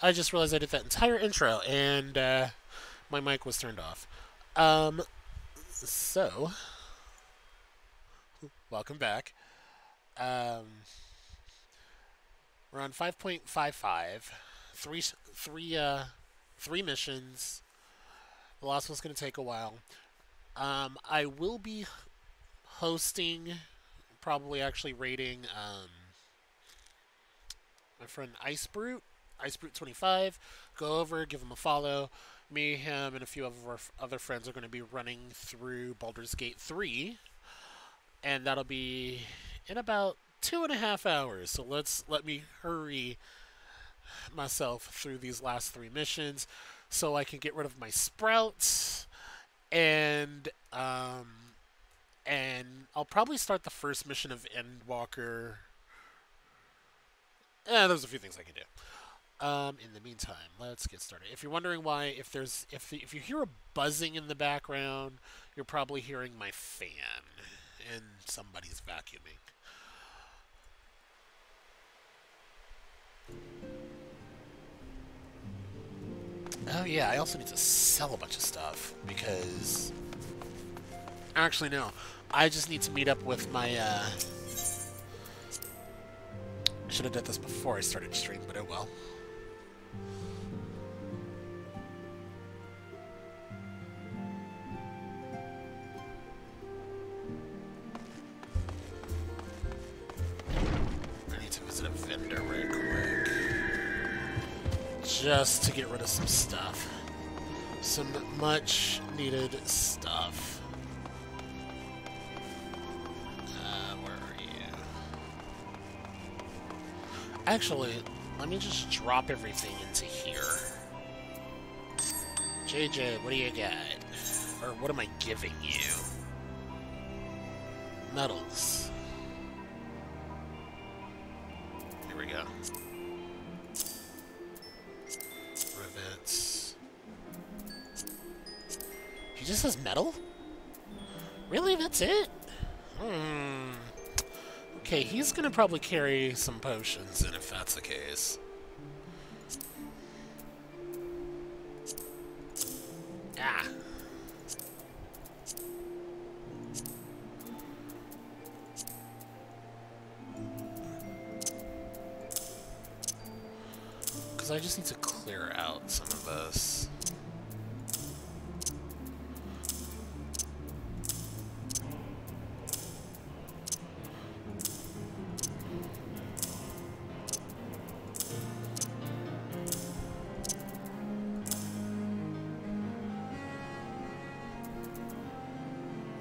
I just realized I did that entire intro, and my mic was turned off. Um, so, welcome back. Um, we're on 5.55. Three, three missions. The last one's going to take a while. I will be hosting, probably actually rating my friend Icebrute25. Go over, give him a follow. Me, him, and a few of our other friends are going to be running through Baldur's Gate 3, and that'll be in about 2.5 hours. So let me hurry myself through these last three missions so I can get rid of my sprouts, and I'll probably start the first mission of Endwalker. There's a few things I can do. In the meantime, let's get started. If you're wondering why, if you hear a buzzing in the background, you're probably hearing my fan and somebody's vacuuming. Oh yeah, I also need to sell a bunch of stuff because actually no, I just need to meet up with my I should have done this before I started stream, but oh well. A vendor real quick just to get rid of some stuff, some much needed stuff. Where are you? Actually, let me just drop everything into here. JJ, what do you got? Or what am I giving you? Metals. Go. Rivets. He just says metal? Really? That's it? Okay, he's gonna probably carry some potions, and if that's the case. Ah. Because I just need to clear out some of this.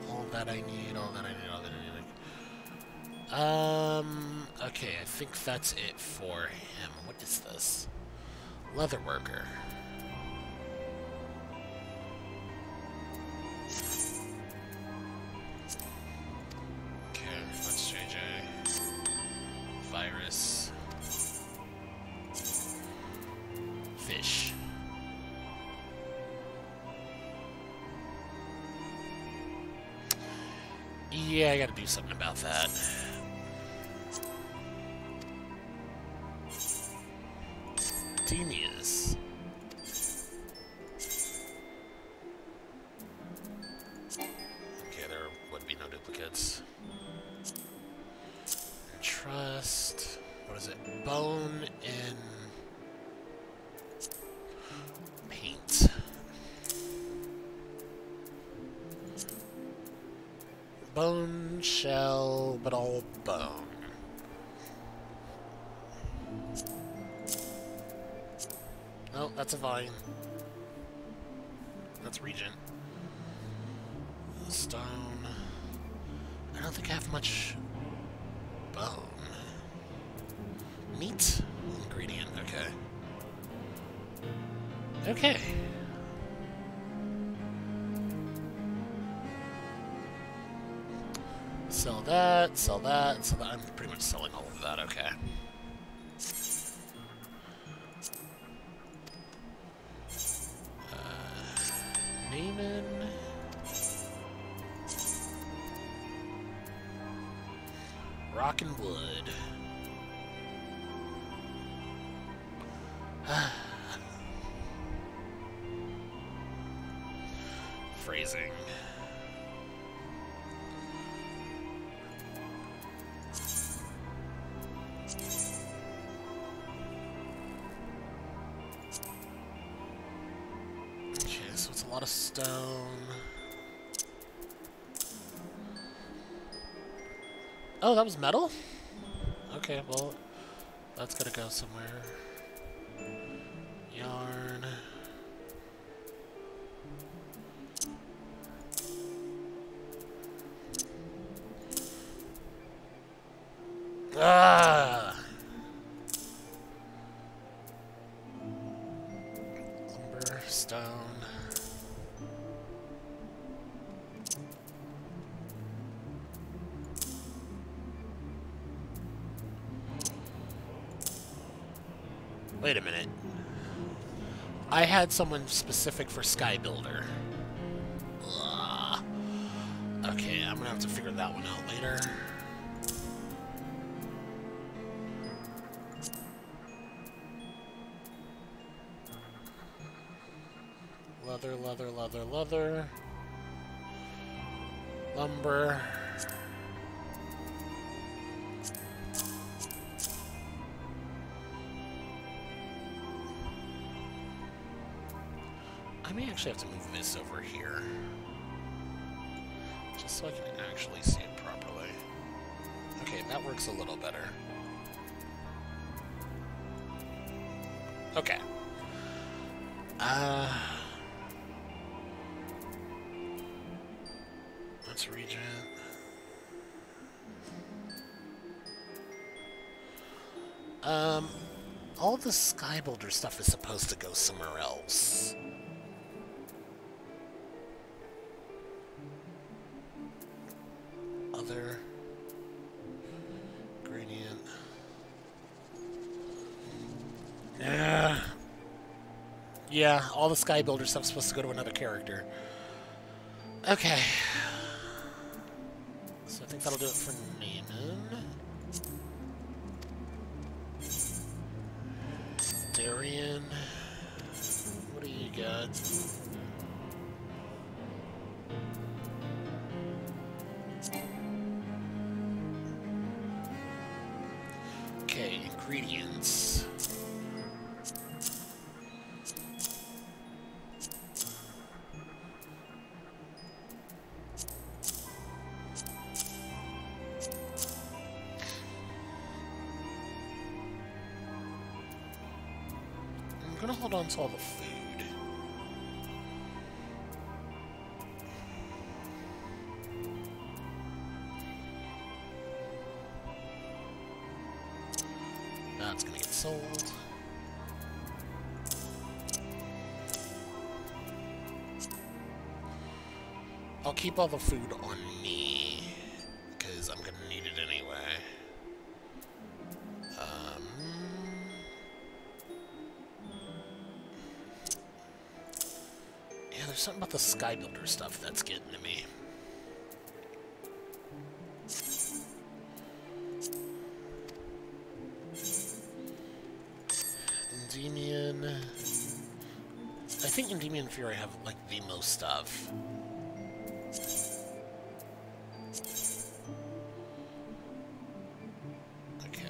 All that I need, all that I need, all that I need. Okay, I think that's it for him. What is this? Leatherworker. Okay, that's JJ. Virus. Fish. Yeah, I gotta do something about that. Genius. Okay, there would be no duplicates. Trust. What is it? Bone in paint. Bone, shell, but all bone. Oh, that's a vine. That's Regent. Stone. I don't think I have much bone. Meat? Ingredient, okay. Okay. Sell that, sell that, sell that. I'm pretty much selling all of that, okay. Naaman. Rock and wood. Phrasing. Okay, so it's a lot of stone. Oh, that was metal? Okay, well, that's gotta go somewhere. Yarn. Ah! Lumber, stone. Wait a minute. I had someone specific for Sky Builder. Ugh. Okay, I'm gonna have to figure that one out later. Leather, leather, leather, leather. Lumber. I may actually have to move this over here. Just so I can actually see it properly. Okay, that works a little better. Okay. Let's Regent. All the Skybuilder stuff is supposed to go somewhere else. Other gradient. Yeah, all the Skybuilder stuff is supposed to go to another character. Okay. So I think that'll do it for Naaman. Darian. What do you got? Okay, ingredients. I'm gonna hold on to all the food. That's gonna get sold. I'll keep all the food on me, because I'm gonna need it anyway. Yeah, there's something about the Skybuilder stuff that's getting to me. Endymion. think Endymion and Fury have, like, the most stuff. Okay.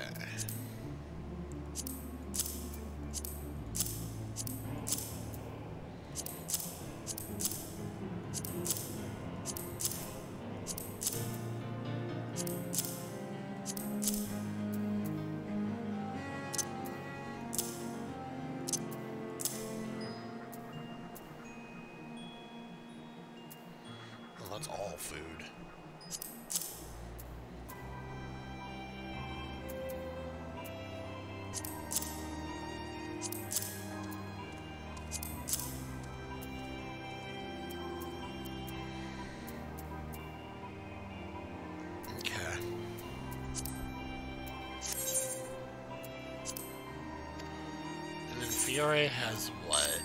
That's all food. Okay. And then Fiore has what?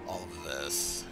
All of this.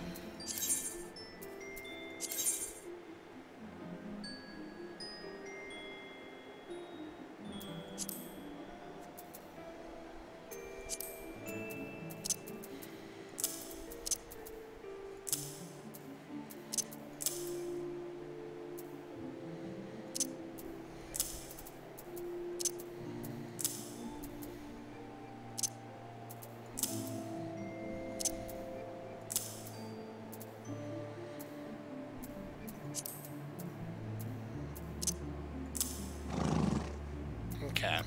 Okay.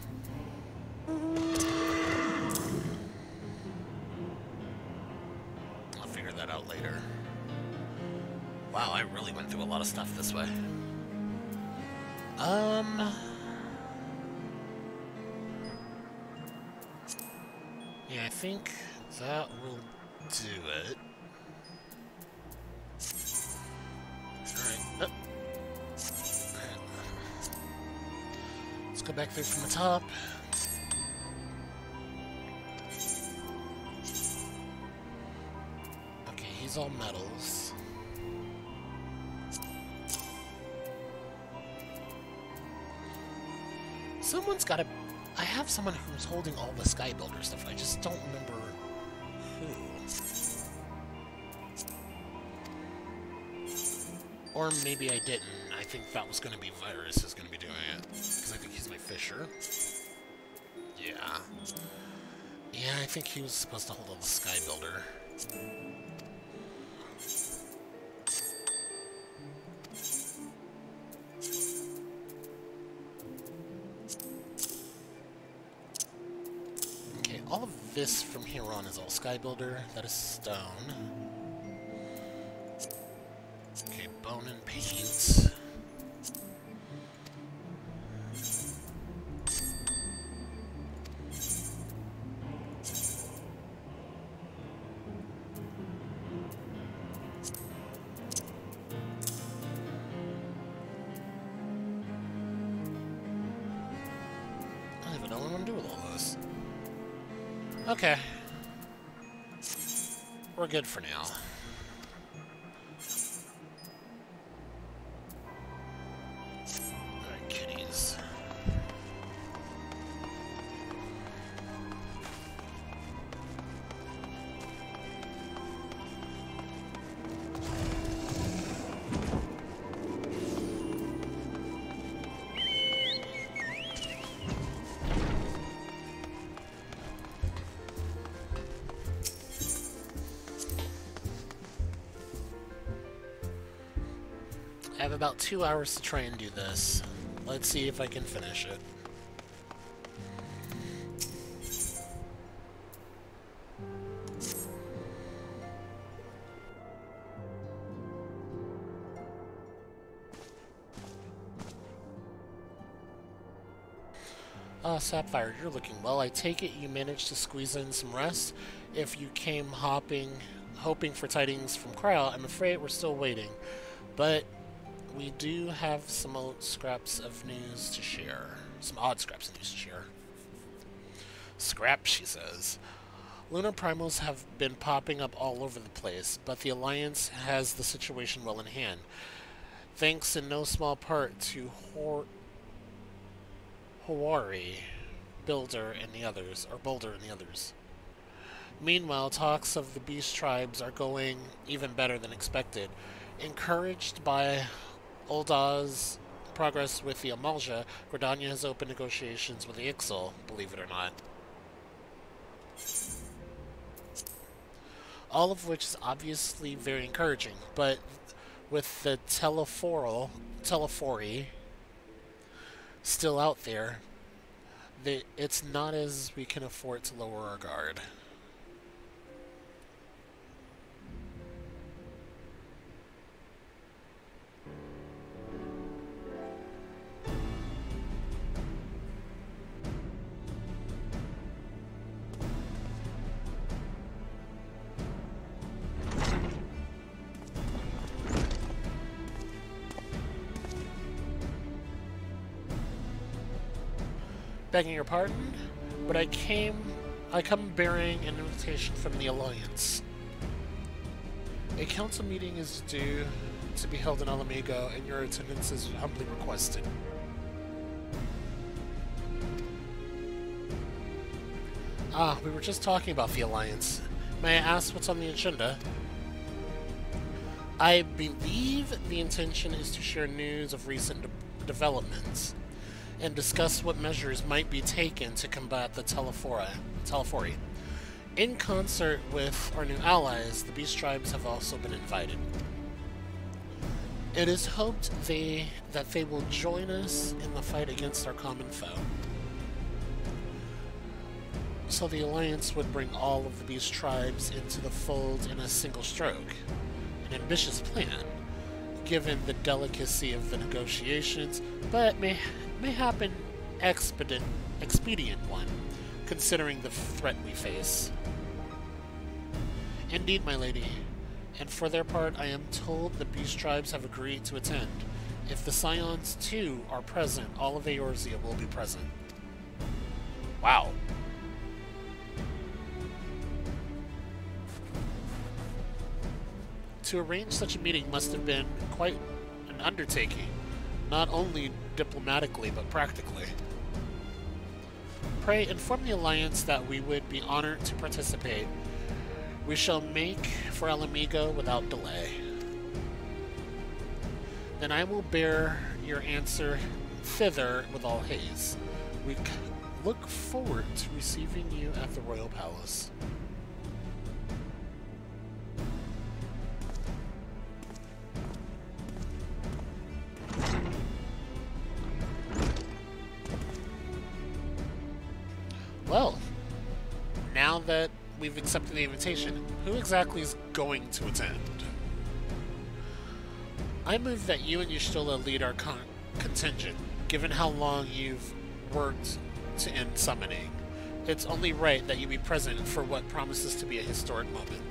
I'll figure that out later. Wow, I really went through a lot of stuff this way. Yeah, I think that will do it. Alright. Let's go back through from the top. Okay, he's all metals. Someone's gotta... I have someone who's holding all the Sky Builder stuff. I just don't remember who. Or maybe I didn't. I think that was going to be Virus who's going to be doing it. Because I think he's my fisher. Yeah. Yeah, I think he was supposed to hold all the Sky Builder. Okay, all of this from here on is all Sky Builder. That is stone. Okay, bone and paint. I don't even know what I'm gonna do with all this. Okay. We're good for now. Alright, kitties. I have about 2 hours to try and do this. Let's see if I can finish it. Sapphire, you're looking well. I take it you managed to squeeze in some rest. If you came hoping for tidings from Cryo, I'm afraid we're still waiting. But we do have some odd scraps of news to share. Some odd scraps of news to share. Scrap, she says. Lunar primals have been popping up all over the place, but the Alliance has the situation well in hand. Thanks in no small part to Hawari, Builder, and the others, or Boulder and the others. Meanwhile, talks of the beast tribes are going even better than expected. Encouraged by Ulda's progress with the Amalja, Gridania has opened negotiations with the Ixal, believe it or not. All of which is obviously very encouraging, but with the Telefori still out there, it's not as we can afford to lower our guard. Begging your pardon, but I come bearing an invitation from the Alliance. A council meeting is due to be held in Alamigo, and your attendance is humbly requested. Ah, we were just talking about the Alliance. May I ask what's on the agenda? I believe the intention is to share news of recent developments and discuss what measures might be taken to combat the Telefori. In concert with our new allies, the Beast Tribes have also been invited. It is hoped that they will join us in the fight against our common foe. So the Alliance would bring all of the Beast Tribes into the fold in a single stroke. An ambitious plan, given the delicacy of the negotiations, but mayhap an expedient one, considering the threat we face. Indeed, my lady, and for their part, I am told the Beast Tribes have agreed to attend. If the Scions, too, are present, all of Eorzea will be present. Wow. To arrange such a meeting must have been quite an undertaking, not only diplomatically, but practically. Pray inform the Alliance that we would be honored to participate. We shall make for Alamigo without delay. Then I will bear your answer thither with all haste. We look forward to receiving you at the Royal Palace. Well, now that we've accepted the invitation, who exactly is going to attend? I move that you and Y'shtola lead our contingent, given how long you've worked to end summoning. It's only right that you be present for what promises to be a historic moment.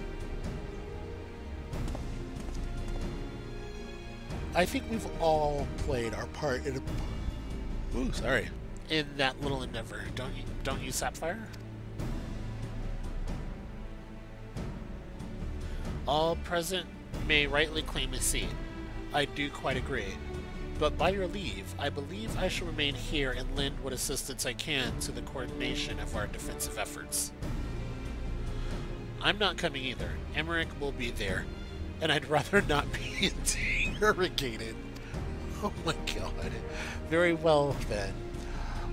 I think we've all played our part in in that little endeavor, don't you, Sapphire? All present may rightly claim a seat. I do quite agree. But by your leave, I believe I shall remain here and lend what assistance I can to the coordination of our defensive efforts. I'm not coming either. Emmerich will be there, and I'd rather not be interrogated. Oh my god. Very well then.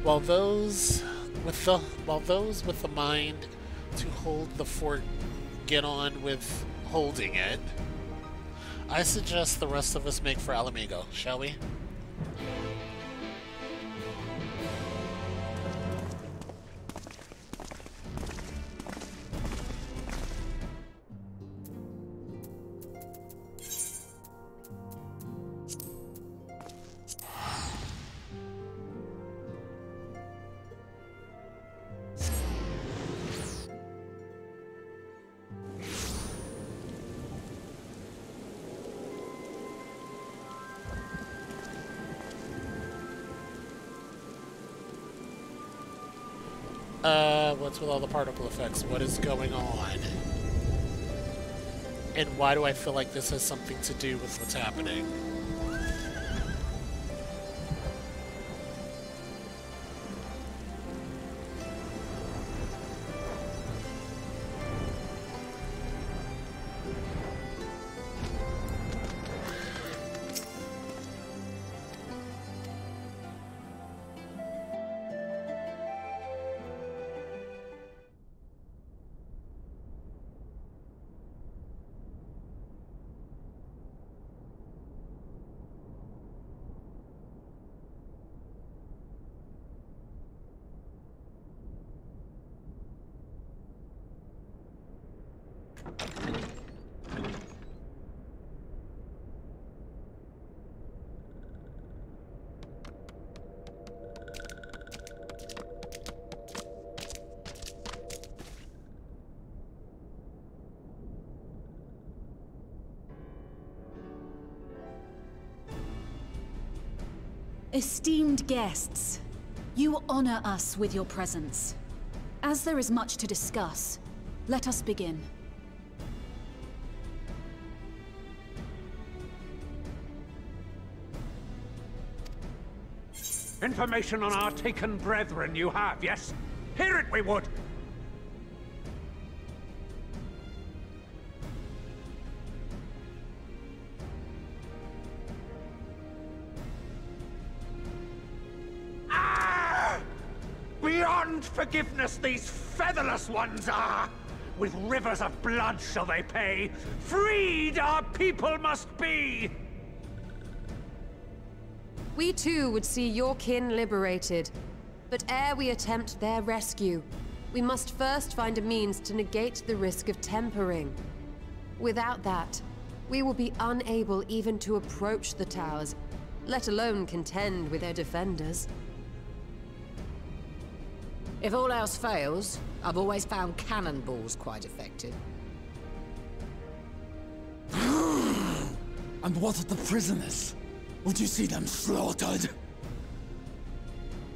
While those with the mind to hold the fort get on with holding it, I suggest the rest of us make for Alamigo, shall we? What's with all the particle effects? What is going on? And why do I feel like this has something to do with what's happening? Esteemed guests, you honor us with your presence. As there is much to discuss, let us begin. Information on our taken brethren you have, yes? Hear it we would! Ah! Beyond forgiveness these featherless ones are! With rivers of blood shall they pay! Freed our people must be! We too would see your kin liberated. But ere we attempt their rescue, we must first find a means to negate the risk of tempering. Without that, we will be unable even to approach the towers, let alone contend with their defenders. If all else fails, I've always found cannonballs quite effective. And what of the prisoners? Would you see them slaughtered?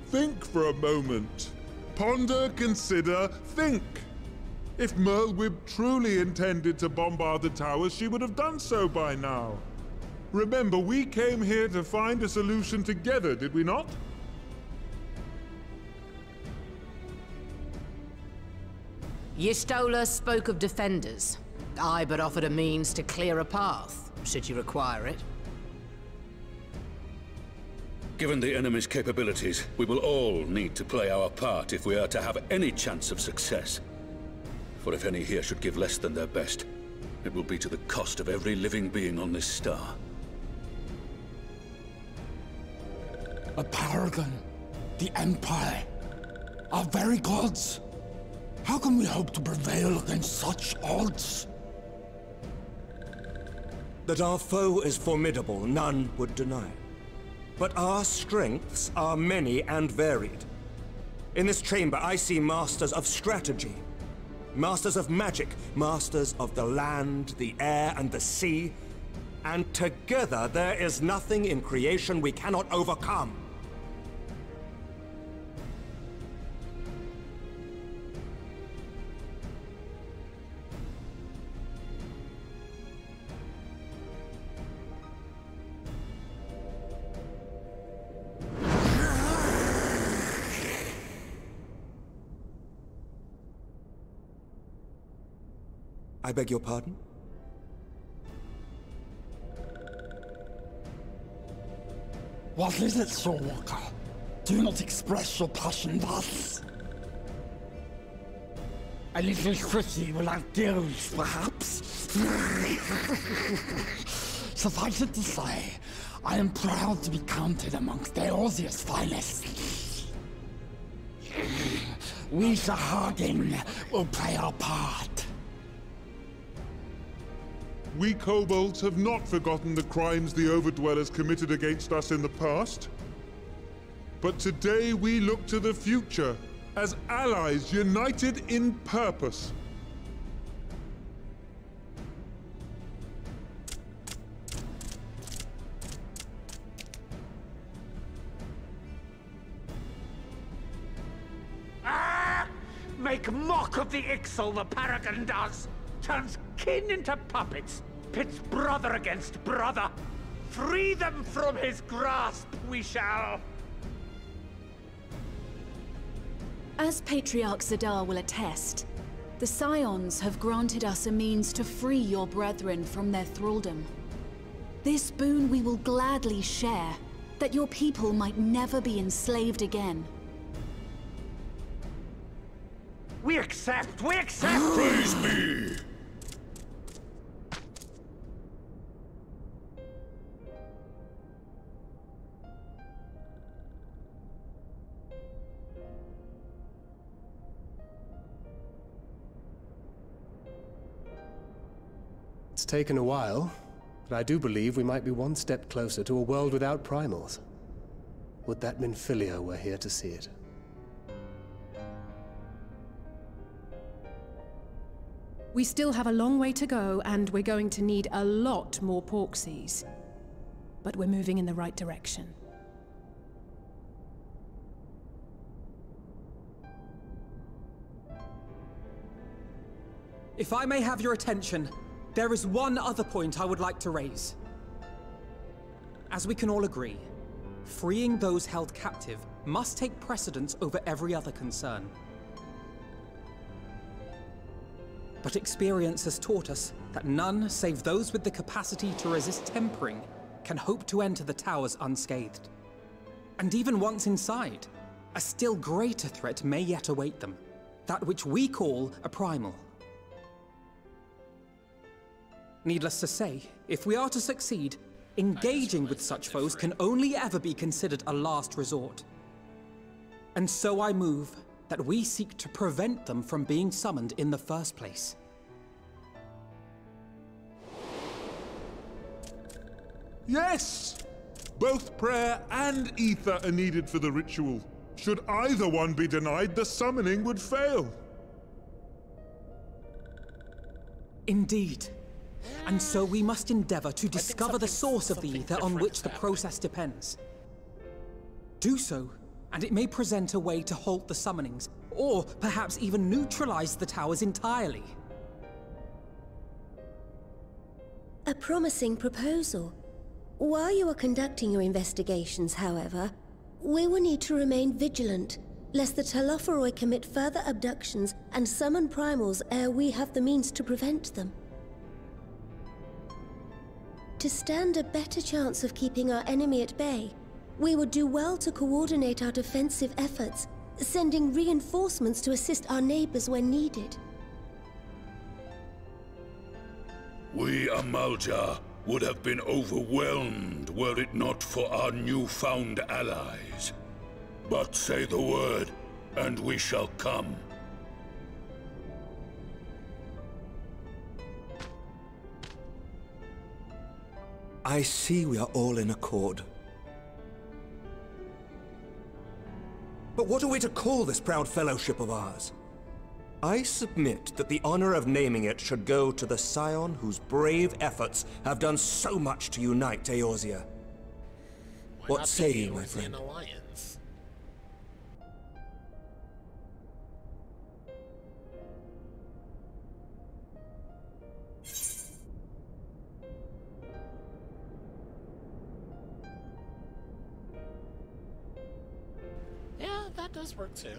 Think for a moment. Ponder, consider, think. If Merlwyb truly intended to bombard the towers, she would have done so by now. Remember, we came here to find a solution together, did we not? Y'shtola spoke of defenders. I but offered a means to clear a path, should you require it. Given the enemy's capabilities, we will all need to play our part if we are to have any chance of success. For if any here should give less than their best, it will be to the cost of every living being on this star. A paragon, the Empire, our very gods. How can we hope to prevail against such odds? That our foe is formidable, none would deny. But our strengths are many and varied. In this chamber, I see masters of strategy, masters of magic, masters of the land, the air, and the sea. And together, there is nothing in creation we cannot overcome. I beg your pardon? What is it, Soulwalker? Do not express your passion thus. A little tricky without deals, perhaps? Suffice it to say, I am proud to be counted amongst Eorzea's finest. We, Sahagin, will play our part. We kobolds have not forgotten the crimes the Overdwellers committed against us in the past. But today we look to the future, as allies united in purpose. Ah! Make mock of the Ixal, the Paragon does! Turns kin into puppets, pits brother against brother. Free them from his grasp, we shall! As Patriarch Zadar will attest, the Scions have granted us a means to free your brethren from their thraldom. This boon we will gladly share, that your people might never be enslaved again. We accept! We accept! Praise me! It's taken a while, but I do believe we might be one step closer to a world without primals. Would that Minfilia were here to see it. We still have a long way to go, and we're going to need a lot more Porksies. But we're moving in the right direction. If I may have your attention, there is one other point I would like to raise. As we can all agree, freeing those held captive must take precedence over every other concern. But experience has taught us that none save those with the capacity to resist tempering can hope to enter the towers unscathed. And even once inside, a still greater threat may yet await them, that which we call a primal. Needless to say, if we are to succeed, engaging with such foes can only ever be considered a last resort. And so I move that we seek to prevent them from being summoned in the first place. Yes! Both prayer and ether are needed for the ritual. Should either one be denied, the summoning would fail. Indeed. And so we must endeavor to discover the source of the ether on which the process depends. Do so, and it may present a way to halt the summonings, or perhaps even neutralize the towers entirely. A promising proposal. While you are conducting your investigations, however, we will need to remain vigilant, lest the Telophoroi commit further abductions and summon primals ere we have the means to prevent them. To stand a better chance of keeping our enemy at bay, we would do well to coordinate our defensive efforts, sending reinforcements to assist our neighbors when needed. We Amalja would have been overwhelmed were it not for our newfound allies. But say the word, and we shall come. I see we are all in accord. But what are we to call this proud fellowship of ours? I submit that the honor of naming it should go to the scion whose brave efforts have done so much to unite Eorzea. What say you, my friend? Alliance? Yeah, that does work too.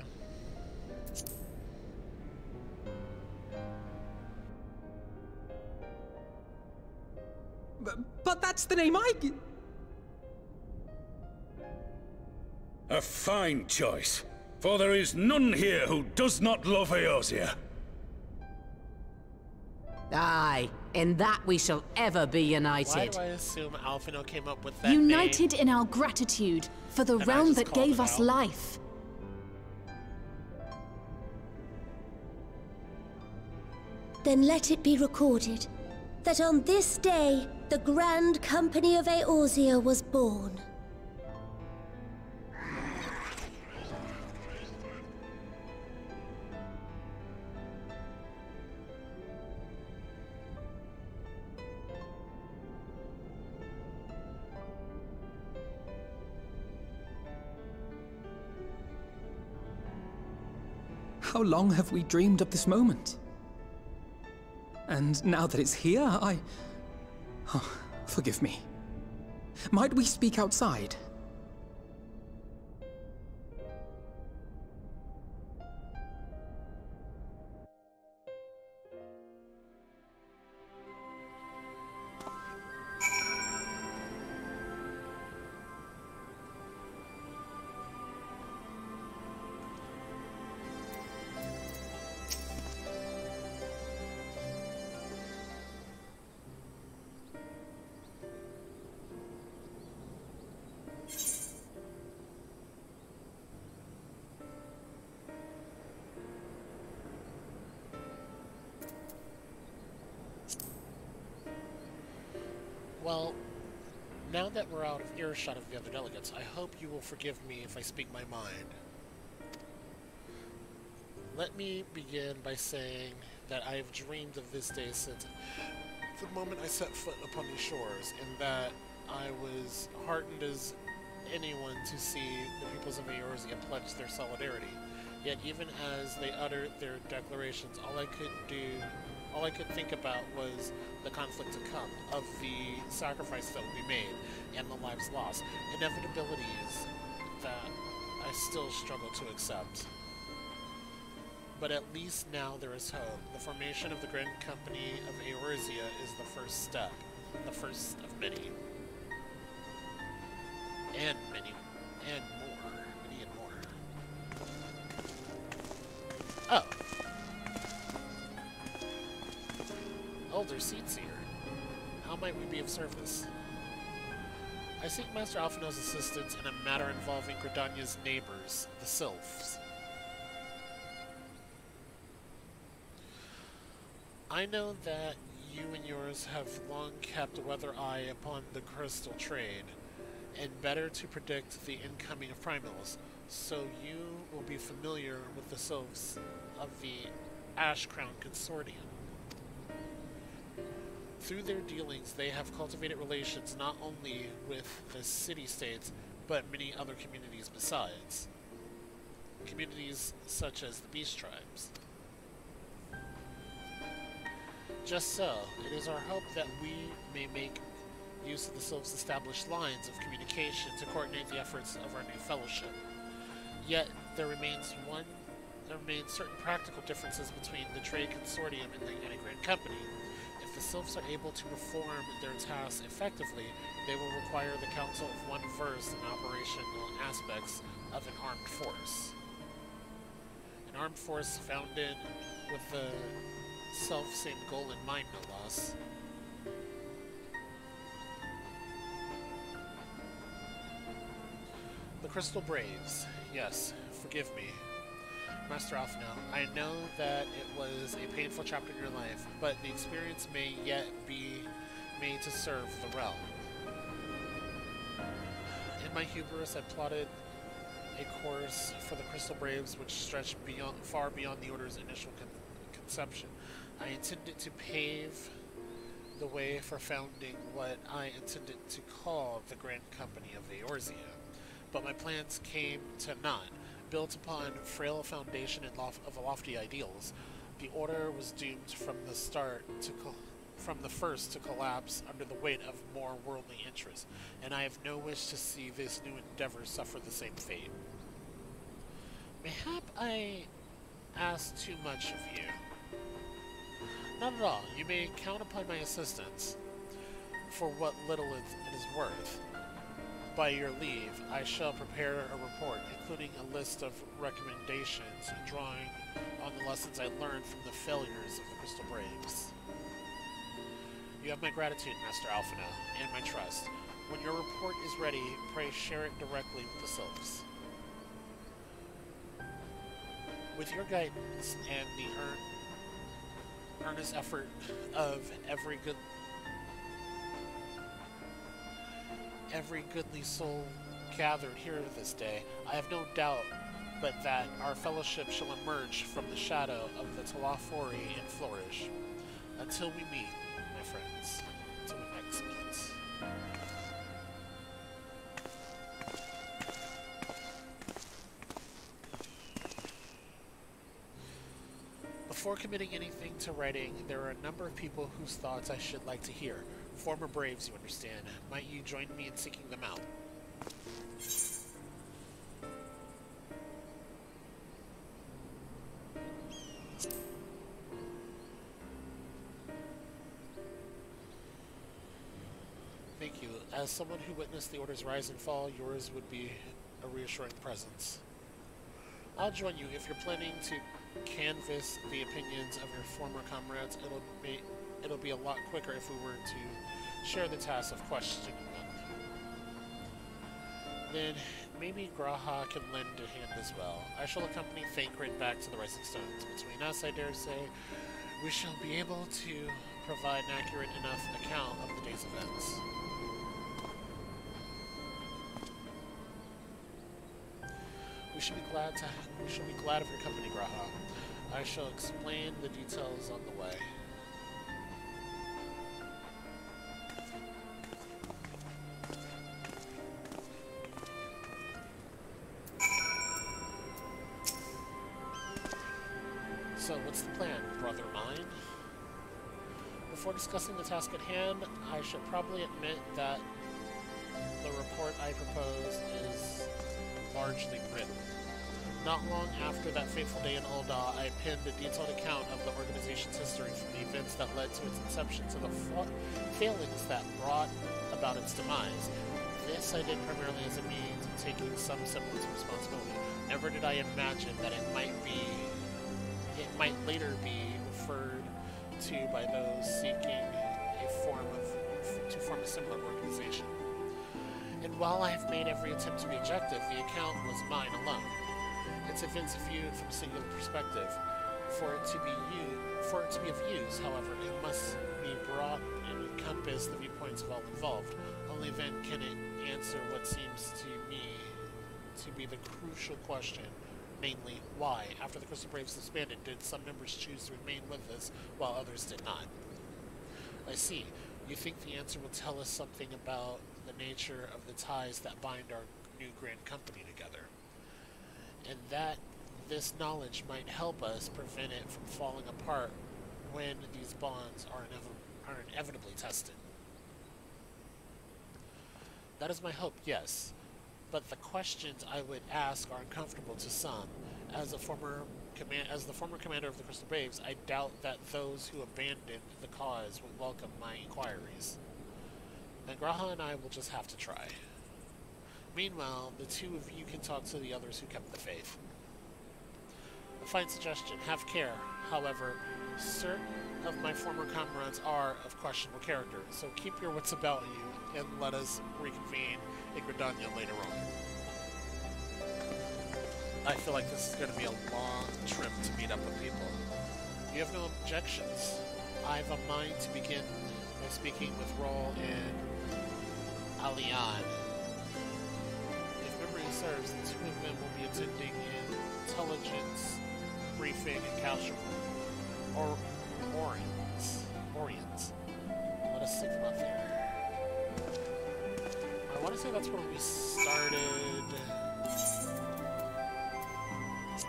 But that's the name I... A fine choice, for there is none here who does not love Eorzea. Aye, in that we shall ever be united. Why do I assume Alphino came up with that United name? in our gratitude for the realm that gave us life. Then let it be recorded that on this day, the Grand Company of Eorzea was born. How long have we dreamed of this moment? And now that it's here, Oh, forgive me. Might we speak outside? Well, now that we're out of earshot of the other delegates, I hope you will forgive me if I speak my mind. Let me begin by saying that I have dreamed of this day since the moment I set foot upon these shores, and that I was heartened as anyone to see the peoples of Eorzea pledge their solidarity. Yet even as they uttered their declarations, all I could do All I could think about was the conflict to come, of the sacrifice that will be made, and the lives lost. Inevitabilities that I still struggle to accept. But at least now there is hope. The formation of the Grand Company of Eorzea is the first step. The first of many. And many. And more. Many and more. Oh. Oh, there's seats here. How might we be of service? I seek Master Alphinaud's assistance in a matter involving Gridania's neighbors, the Sylphs. I know that you and yours have long kept a weather eye upon the crystal trade, and better to predict the incoming of primals, so you will be familiar with the Sylphs of the Ash Crown Consortium. Through their dealings, they have cultivated relations not only with the city-states, but many other communities besides. Communities such as the Beast Tribes. Just so, it is our hope that we may make use of the Sylph's established lines of communication to coordinate the efforts of our new fellowship. Yet, there remains certain practical differences between the Trade Consortium and the Grand Company. If the Sylphs are able to perform their tasks effectively, they will require the Council of One versed in operational aspects of an armed force. An armed force founded with the self-same goal in mind, no less. The Crystal Braves. Yes, forgive me. Master Alphinaud, I know that it was a painful chapter in your life, but the experience may yet be made to serve the realm. In my hubris, I plotted a course for the Crystal Braves which stretched far beyond the Order's initial conception. I intended to pave the way for founding what I intended to call the Grand Company of Eorzea, but my plans came to naught. Built upon frail foundation and of lofty ideals, the Order was doomed from the first to collapse under the weight of more worldly interests, and I have no wish to see this new endeavor suffer the same fate. Mayhap I ask too much of you. Not at all. You may count upon my assistance for what little it is worth. By your leave, I shall prepare a report, including a list of recommendations, drawing on the lessons I learned from the failures of the Crystal Braves. You have my gratitude, Master Alphinaud, and my trust. When your report is ready, pray share it directly with the Sylphs. With your guidance and the earnest effort of every goodly soul gathered here this day, I have no doubt but that our fellowship shall emerge from the shadow of the Telafori and flourish. Until we meet, my friends. Until we next meet. Before committing anything to writing, there are a number of people whose thoughts I should like to hear. Former Braves, you understand. Might you join me in seeking them out? Thank you. As someone who witnessed the Order's rise and fall, yours would be a reassuring presence. I'll join you. If you're planning to canvass the opinions of your former comrades, it'll be a lot quicker if we were to share the task of questioning them. Then maybe Graha can lend a hand as well. I shall accompany Thancred back to the Rising Stones. Between us, I dare say, we shall be able to provide an accurate enough account of the day's events. We shall be glad of your company, Graha. I shall explain the details on the way. So, what's the plan, brother mine? Before discussing the task at hand, I should probably admit that the report I propose is largely written. Not long after that fateful day in Ul'dah, I penned a detailed account of the organization's history from the events that led to its inception to the failings that brought about its demise. This I did primarily as a means of taking some semblance of responsibility. Never did I imagine that it might later be referred to by those seeking to form a similar organization. And while I have made every attempt to be objective, the account was mine alone. Its events viewed from a singular perspective. For it to be of use, however, it must be broad and encompass the viewpoints of all involved. Only then can it answer what seems to me to be the crucial question, namely, why, after the Crystal Braves disbanded, did some members choose to remain with us while others did not? I see. You think the answer will tell us something about the nature of the ties that bind our new grand company together, and that this knowledge might help us prevent it from falling apart when these bonds are inevitably tested. That is my hope, yes, but the questions I would ask are uncomfortable to some. As the former commander of the Crystal Braves, I doubt that those who abandoned the cause will welcome my inquiries. Then Graha and I will just have to try. Meanwhile, the two of you can talk to the others who kept the faith. A fine suggestion. Have care. However, certain of my former comrades are of questionable character, so keep your wits about you and let us reconvene in Gridania later on. I feel like this is going to be a long trip to meet up with people. You have no objections. I have a mind to begin by speaking with Roll and Alian. If memory serves, the two of them will be attending an intelligence briefing in Kalsham. Or Orients. Let us see them up there. I want to say that's when we started.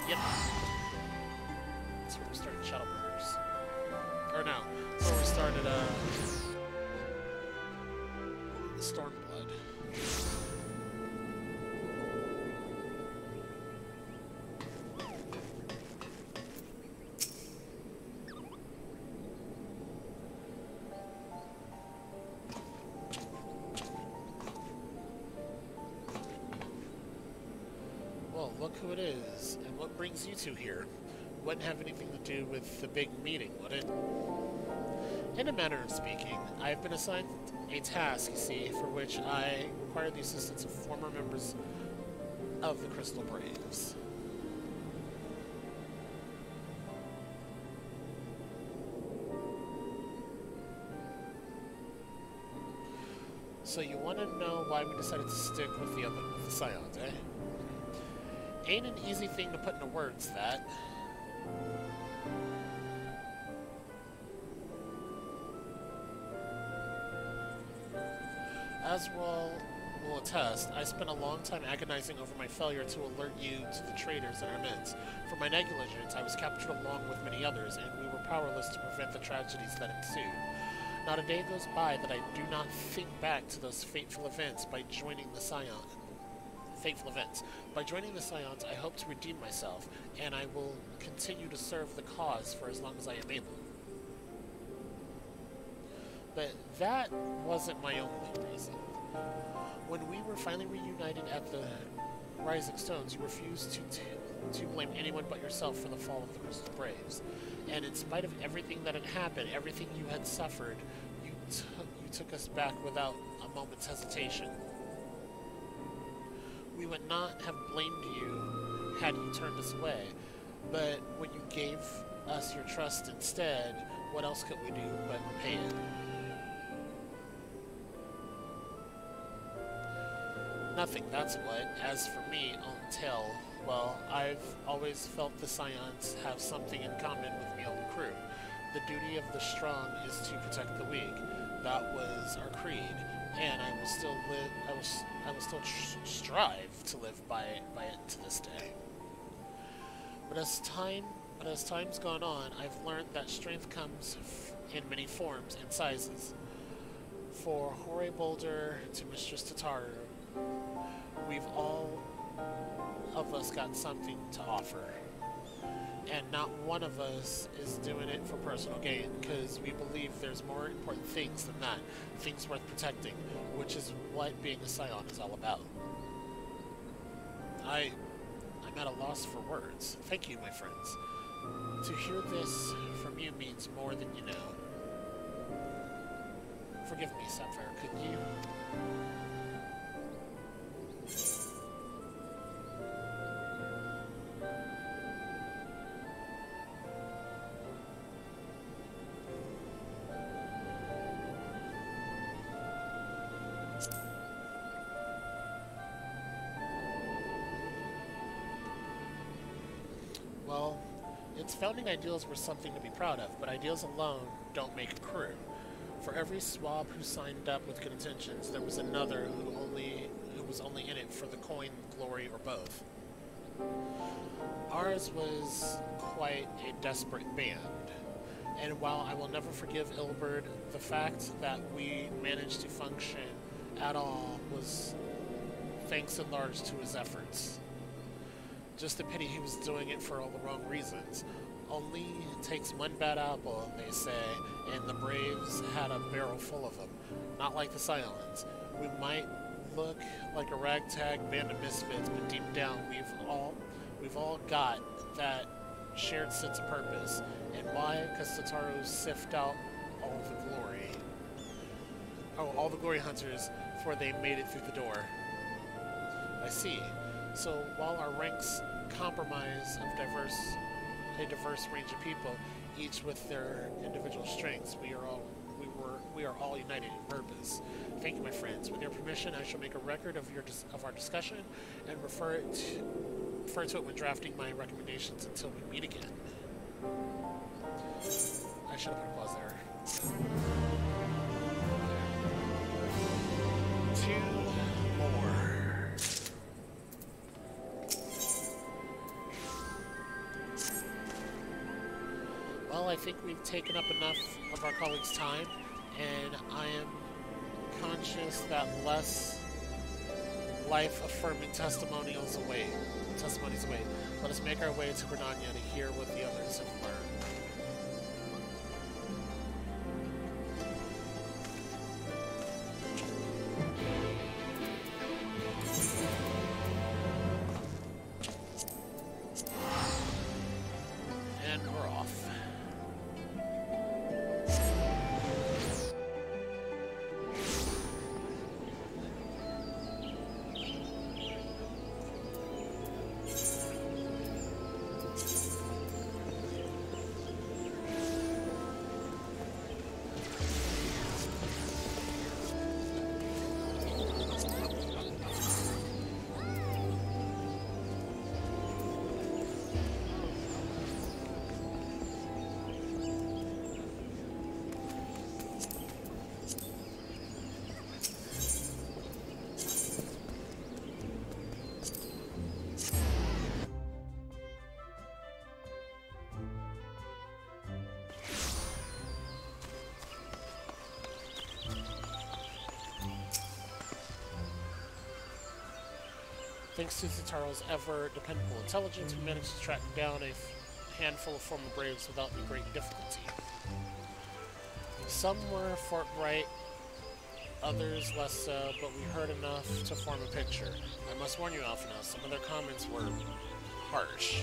Yep. That's where we started Shadowbringers. Or no, that's where we started Stormblood. Well, look who it is, and what brings you two here. Wouldn't have anything to do with the big meeting, would it? In a manner of speaking, I have been assigned a task, you see, for which I require the assistance of former members of the Crystal Braves. So you want to know why we decided to stick with the Scions, eh? Ain't an easy thing to put into words, that. As will attest, I spent a long time agonizing over my failure to alert you to the traitors in our midst. For my negligence, I was captured along with many others, and we were powerless to prevent the tragedies that ensued. Not a day goes by that I do not think back to those fateful events by joining the Scions. By joining the Scions, I hope to redeem myself, and I will continue to serve the cause for as long as I am able. But that wasn't my only reason. When we were finally reunited at the Rising Stones, you refused to blame anyone but yourself for the fall of the Crystal Braves. And in spite of everything that had happened, everything you had suffered, you took us back without a moment's hesitation. We would not have blamed you had you turned us away, but when you gave us your trust instead, what else could we do but repay it? Nothing, that's what. As for me, I'll tell. Well, I've always felt the Scions have something in common with me on the crew. The duty of the strong is to protect the weak. That was our creed, and I will still live. I will still strive to live by it to this day. But as time's gone on, I've learned that strength comes in many forms and sizes. For Hore Boulder to Mistress Tataru, we've all of us got something to offer. And not one of us is doing it for personal gain, because we believe there's more important things than that, things worth protecting, which is what being a Scion is all about. I'm at a loss for words. Thank you, my friends. To hear this from you means more than you know. Forgive me, Sapphire, could you? Well, its founding ideals were something to be proud of, but ideals alone don't make a crew. For every swab who signed up with good intentions, there was another who was only in it for the coin, glory, or both. Ours was quite a desperate band, and while I will never forgive Ilberd, the fact that we managed to function at all was thanks in large to his efforts. Just a pity he was doing it for all the wrong reasons. Only takes one bad apple, they say, and the Braves had a barrel full of them. Not like the Scions. We might look like a ragtag band of misfits, but deep down we've all got that shared sense of purpose. And why? Because Tataru sift out all of the glory. Oh, all the glory hunters before they made it through the door. I see. So while our ranks comprise of a diverse range of people, each with their individual strengths, we are all united in purpose. Thank you, my friends. With your permission, I shall make a record of our discussion and refer to it when drafting my recommendations until we meet again. I should have put a pause there. Two more. Well, I think we've taken up enough of our colleagues' time, and I am conscious that less life-affirming testimonies await. Let us make our way to Grenania to hear what the others have learned. And we're off. Thanks to Tataru's ever-dependable intelligence, we managed to track down a handful of former Braves without great difficulty. Some were forthright, others less so, but we heard enough to form a picture. I must warn you, Alphina, some of their comments were harsh.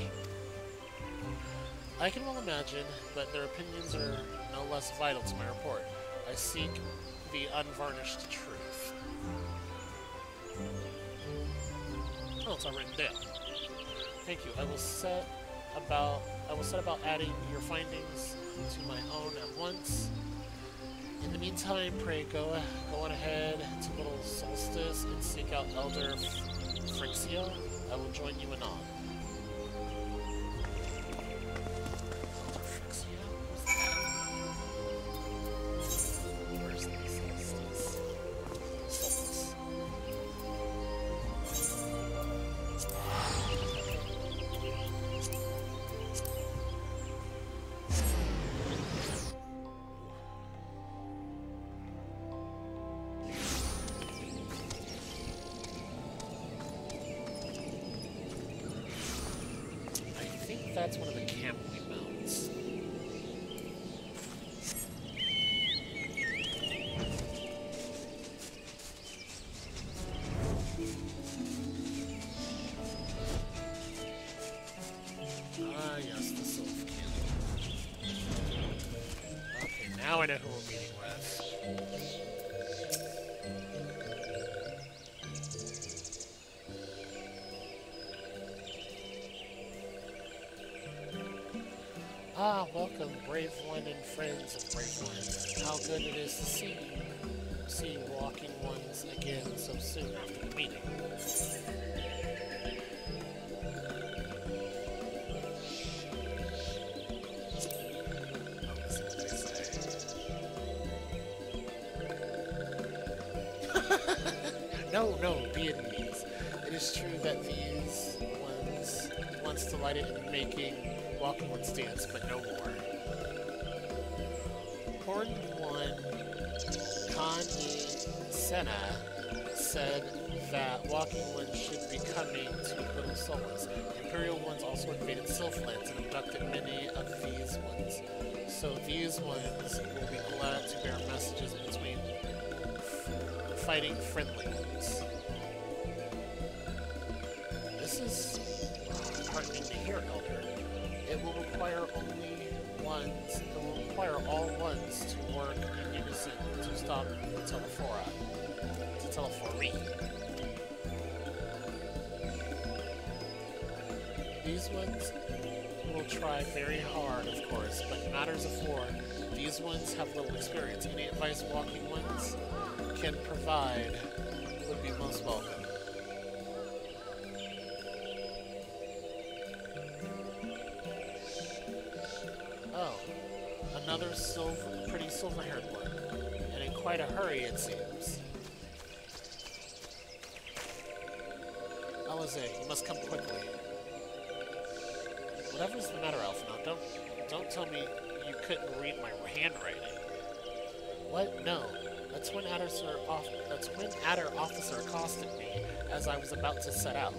I can well imagine, but their opinions are no less vital to my report. I seek the unvarnished truth. Oh, it's all written down. Thank you. I will set about adding your findings to my own at once. In the meantime, pray go on ahead to Little Solstice and seek out Elder Frixia. I will join you anon. Elder Frixia? Where's the Solstice? Solstice. that's one of the camel mounts. Ah, yes, the Sylph Camel. Okay, now I know who we're meeting with. Ah, welcome, brave one and friends of brave one. How good it is to see you walking ones again so soon after the meeting. No, be at ease. It is true that these ones once delighted in making walking ones dance, but no more. Horned one Kanye Senna said that walking ones should be coming to Little Solas. Imperial ones also invaded Sylphlands and abducted many of these ones. So these ones will be glad to bear messages between fighting friendly ones. This is heartening to hear, Elder. It will require all ones to work in unison to stop Telephory. These ones will try very hard, of course, but in matters of war, these ones have little experience. Any advice walking ones can provide would be most welcome. Oh, another pretty silver-haired one, and in quite a hurry, it seems. Alize, you must come quickly. Whatever's the matter, Alphinaud, don't tell me you couldn't read my handwriting. What? No. A twin Adder officer accosted me as I was about to set out.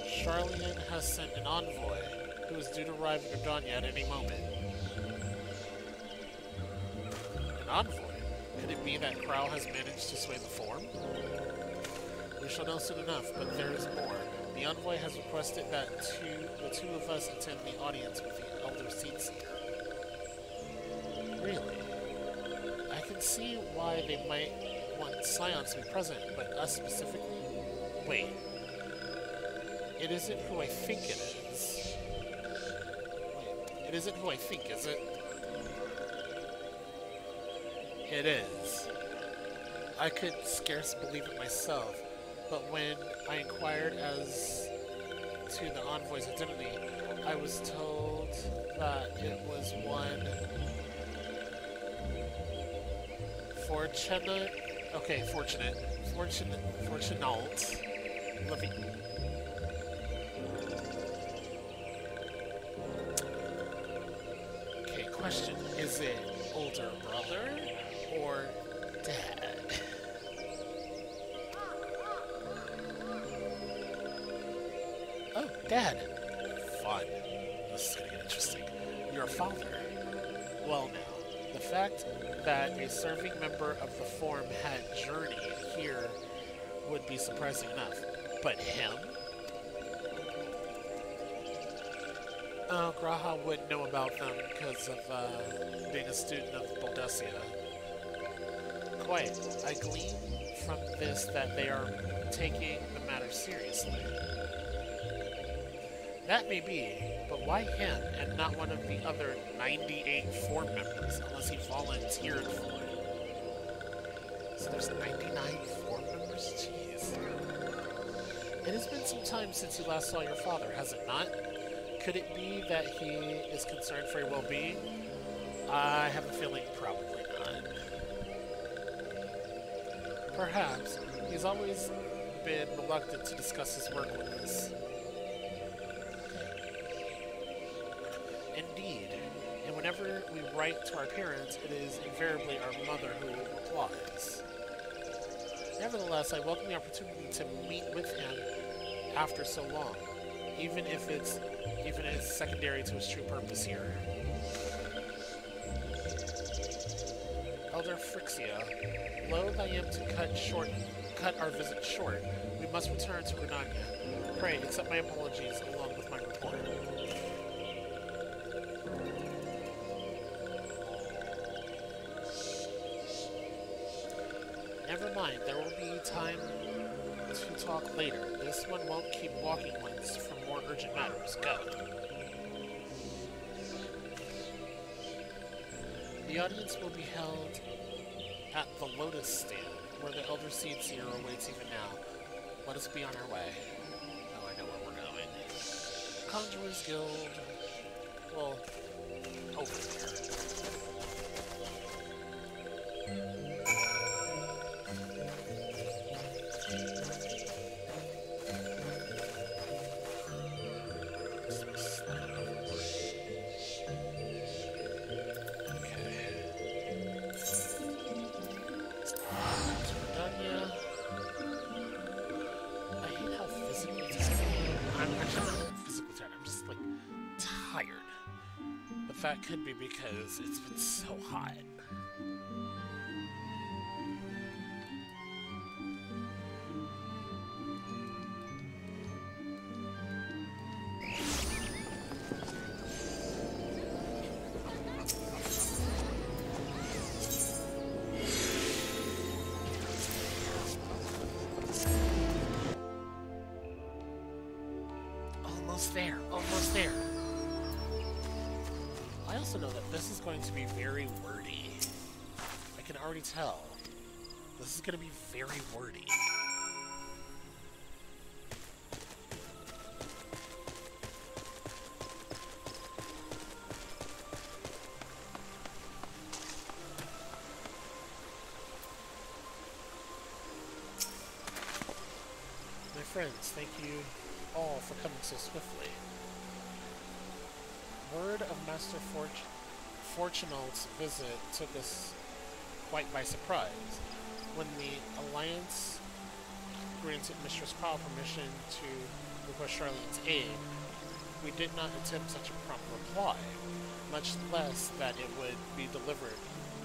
Charlian has sent an envoy who is due to arrive in Gardania at any moment. An envoy? Could it be that Crow has managed to sway the form? We shall know soon enough, but there is more. The envoy has requested that the two of us attend the audience with the Elder Seedseeker. Really? I can see why they might want Scions to be present, but us specifically? Wait. It isn't who I think it is. Wait. It isn't who I think, is it? It is. I could scarce believe it myself, but when I inquired as to the envoy's identity, I was told that it was one Fortunate. Okay, question. Is it older brother or dad? Oh, dad. Fun. This is gonna get interesting. Your father. Well now. The fact that a serving member of the Form had journeyed here would be surprising enough. But him? Oh, Graha wouldn't know about them because of being a student of Baldesia. Quite. I glean from this that they are taking the matter seriously. That may be, but why him and not one of the other 98 Form members, unless he volunteered for it? So there's 99 Form members? Jeez. It has been some time since you last saw your father, has it not? Could it be that he is concerned for your well-being? I have a feeling probably not. Perhaps. He's always been reluctant to discuss his work with us. Indeed, and whenever we write to our parents, it is invariably our mother who replies. Nevertheless, I welcome the opportunity to meet with him after so long. even if it's secondary to his true purpose here. Elder Phrixia, loath I am to cut our visit short. We must return to Grenania. Pray, accept my apologies along with my report. Never mind, there will be time to talk later. This one won't keep walking once for more urgent matters. Go. The audience will be held at the Lotus Stand, where the Elder Seer awaits even now. Let us be on our way. Oh, I know where we're going. Conjurer's Guild. Well, over there. That could be because it's been so hot. Almost there, almost there. I also know that this is going to be very wordy. I can already tell. This is going to be very wordy. My friends, thank you all for coming so swiftly. Word of Master Fortunal's visit took us quite by surprise. When the Alliance granted Mistress Powell permission to request Charlene's aid, we did not attempt such a prompt reply, much less that it would be delivered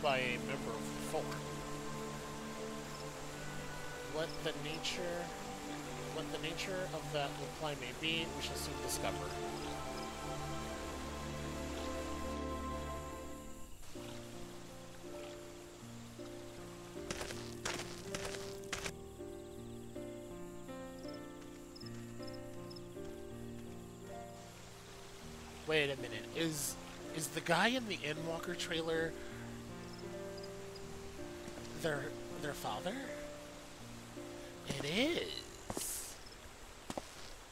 by a member of the Fold. What the nature of that reply may be, we shall soon discover. Wait a minute, is the guy in the Endwalker trailer their father? It is.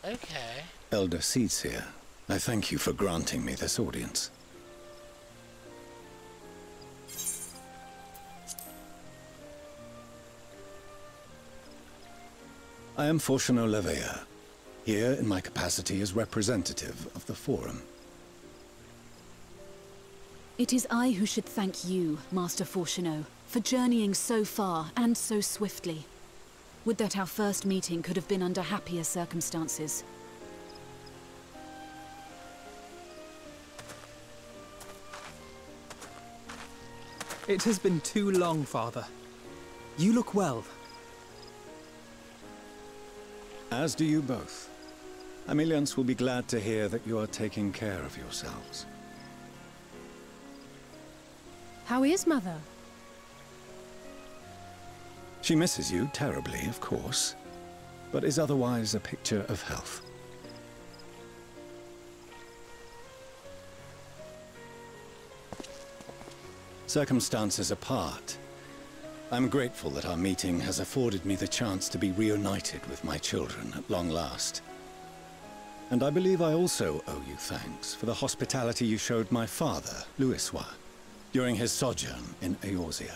Okay. Elder Seedseer, I thank you for granting me this audience. I am Fortuno Levea, here in my capacity as representative of the Forum. It is I who should thank you, Master Fortuno, for journeying so far and so swiftly. Would that our first meeting could have been under happier circumstances. It has been too long, Father. You look well. As do you both. Ameliance will be glad to hear that you are taking care of yourselves. How is Mother? She misses you terribly, of course, but is otherwise a picture of health. Circumstances apart, I'm grateful that our meeting has afforded me the chance to be reunited with my children at long last. And I believe I also owe you thanks for the hospitality you showed my father, Louiswa, during his sojourn in Eorzea.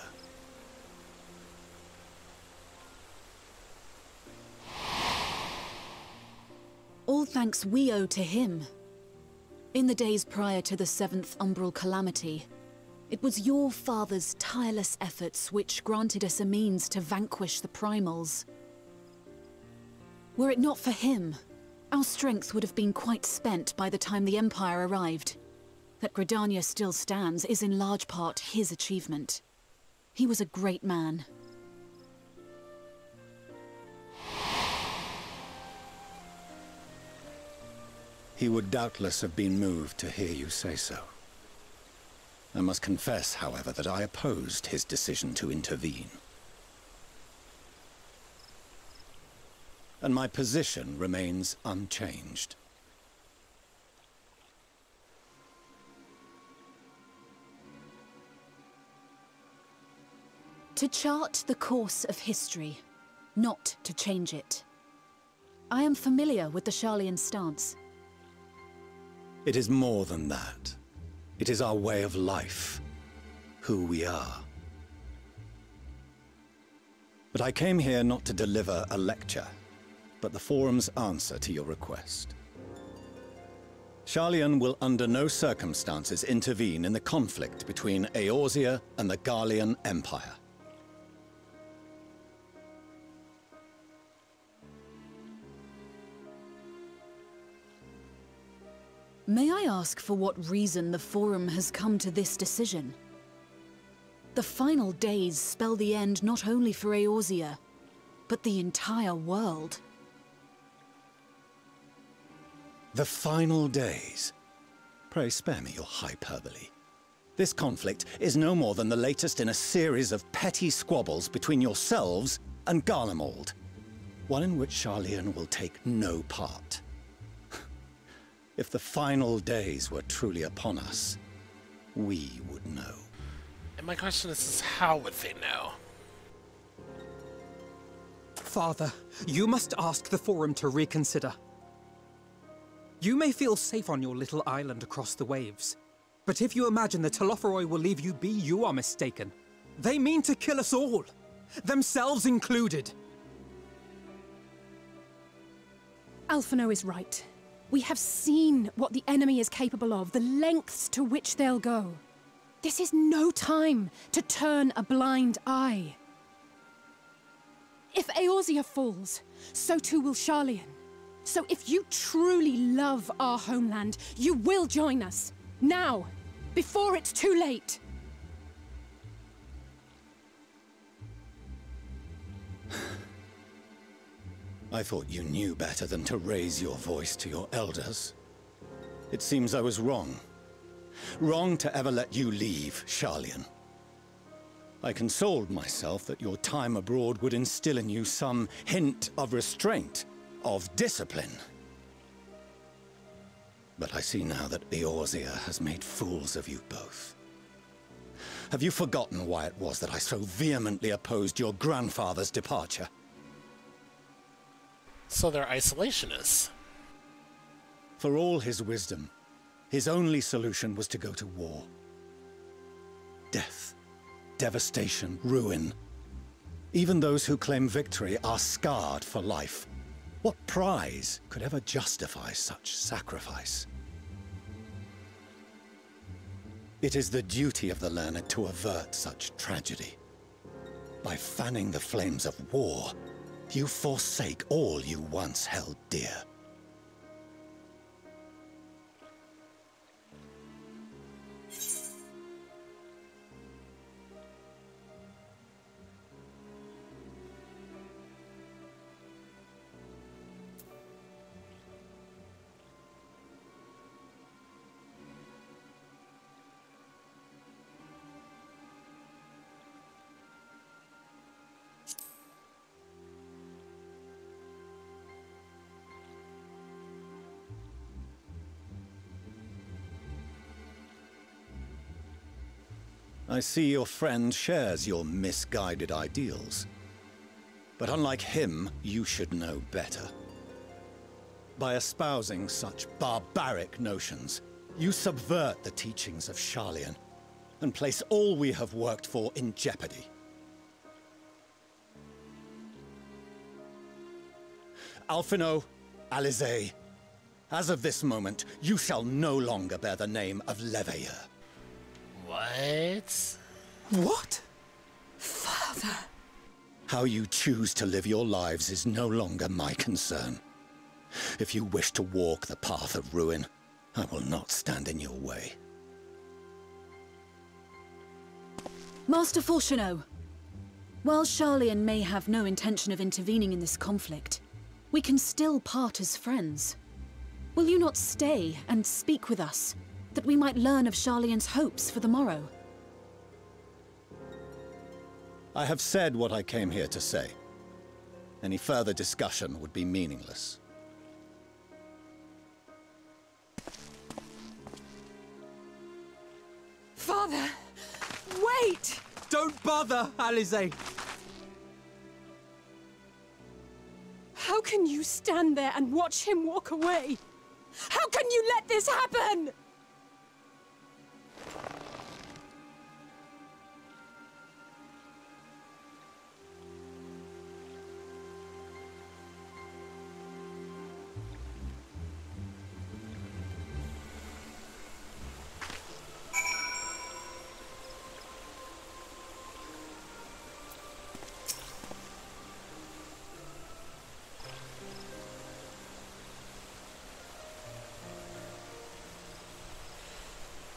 All thanks we owe to him. In the days prior to the 7th Umbral Calamity, it was your father's tireless efforts which granted us a means to vanquish the Primals. Were it not for him, Our strength would have been quite spent by the time the Empire arrived. That Gridania still stands is in large part his achievement. He was a great man. He would doubtless have been moved to hear you say so. I must confess, however, that I opposed his decision to intervene. And my position remains unchanged. To chart the course of history, not to change it. I am familiar with the Sharlayan stance. It is more than that. It is our way of life, who we are. But I came here not to deliver a lecture, but the Forum's answer to your request. Sharlayan will under no circumstances intervene in the conflict between Eorzea and the Garlean Empire. May I ask for what reason the Forum has come to this decision? The final days spell the end not only for Eorzea, but the entire world. The final days? Pray spare me your hyperbole. This conflict is no more than the latest in a series of petty squabbles between yourselves and Garlemald, one in which Sharlayan will take no part. If the final days were truly upon us, we would know. And my question is how would they know? Father, you must ask the Forum to reconsider. You may feel safe on your little island across the waves, but if you imagine the Telophoroi will leave you be, you are mistaken. They mean to kill us all, themselves included. Alphino is right. We have seen what the enemy is capable of, the lengths to which they'll go. This is no time to turn a blind eye. If Eorzea falls, so too will Sharlayan. So if you truly love our homeland, you will join us. Now, before it's too late. I thought you knew better than to raise your voice to your elders. It seems I was wrong. Wrong to ever let you leave, Sharlayan. I consoled myself that your time abroad would instill in you some hint of restraint, of discipline. But I see now that Eorzea has made fools of you both. Have you forgotten why it was that I so vehemently opposed your grandfather's departure? So they're isolationists. For all his wisdom, his only solution was to go to war. Death, devastation, ruin. Even those who claim victory are scarred for life. What prize could ever justify such sacrifice? It is the duty of the learned to avert such tragedy. By fanning the flames of war, you forsake all you once held dear. I see your friend shares your misguided ideals. But unlike him, you should know better. By espousing such barbaric notions, you subvert the teachings of Sharlayan and place all we have worked for in jeopardy. Alphino, Alisaie, as of this moment, you shall no longer bear the name of Leveilleur. What? What? Father. How you choose to live your lives is no longer my concern. If you wish to walk the path of ruin, I will not stand in your way. Master Fortuneau, while Charlian may have no intention of intervening in this conflict, we can still part as friends. Will you not stay and speak with us, that we might learn of Charlian's hopes for the morrow? I have said what I came here to say. Any further discussion would be meaningless. Father! Wait! Don't bother, Alize! How can you stand there and watch him walk away? How can you let this happen?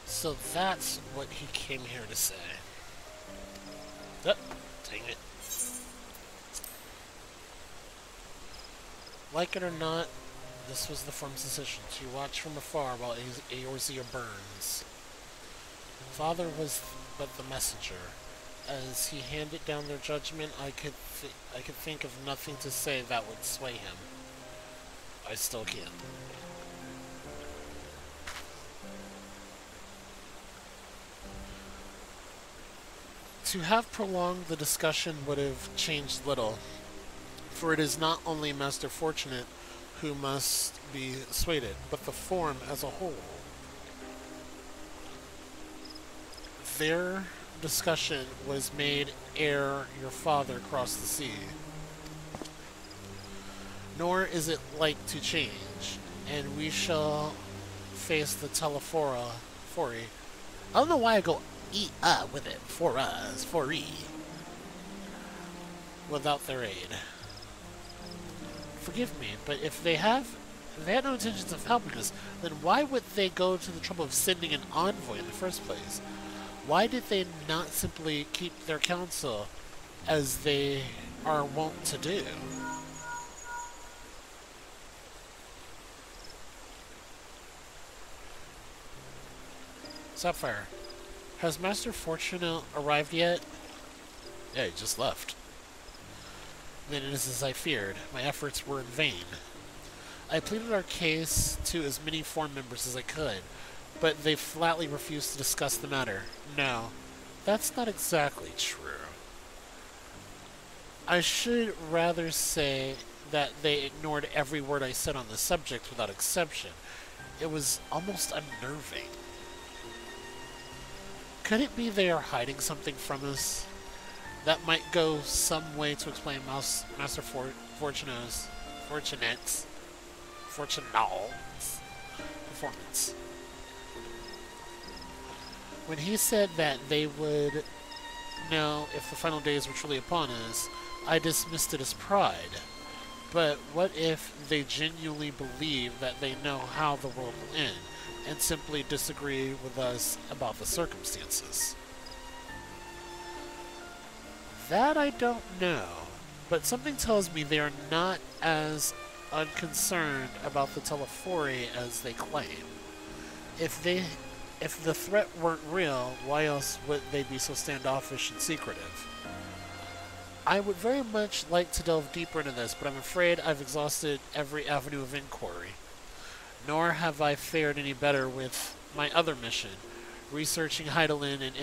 So that's what he came here to say. Oh, dang it. Like it or not, this was the Form's decision, to watch from afar while Eorzea burns. Father was but the messenger. As he handed down their judgment, I could think of nothing to say that would sway him. I still can't. To have prolonged the discussion would have changed little, for it is not only Master Fortunate who must be swayed, but the Form as a whole. Their discussion was made ere your father crossed the sea. Nor is it like to change, and we shall face the Telefora, Fori. I don't know why I go with it, for us, for without their aid. Forgive me, but if they had no intentions of helping us, then why would they go to the trouble of sending an envoy in the first place? Why did they not simply keep their counsel as they are wont to do? Sapphire, has Master Fortunate arrived yet? Yeah, he just left. Then it is as I feared. My efforts were in vain. I pleaded our case to as many Form members as I could, but they flatly refused to discuss the matter. No, that's not exactly true. I should rather say that they ignored every word I said on the subject without exception. It was almost unnerving. Could it be they are hiding something from us? That might go some way to explain Master Fortunate's performance. When he said that they would know if the final days were truly upon us, I dismissed it as pride. But what if they genuinely believe that they know how the world will end, and simply disagree with us about the circumstances? That I don't know, but something tells me they are not as unconcerned about the Telefori as they claim. If the threat weren't real, why else would they be so standoffish and secretive? I would very much like to delve deeper into this, but I'm afraid I've exhausted every avenue of inquiry. Nor have I fared any better with my other mission, researching Hydaelyn and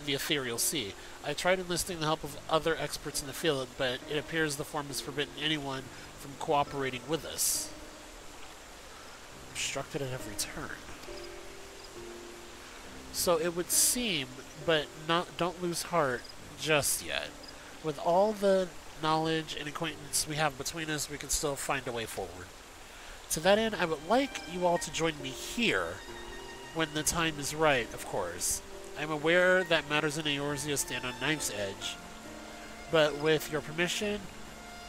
the Ethereal Sea. I tried enlisting the help of other experts in the field, but it appears the Form has forbidden anyone from cooperating with us. Obstructed at every turn. So it would seem, but don't lose heart just yet. With all the knowledge and acquaintance we have between us, we can still find a way forward. To that end, I would like you all to join me here, when the time is right, of course. I'm aware that matters in Eorzea stand on knife's edge, but with your permission,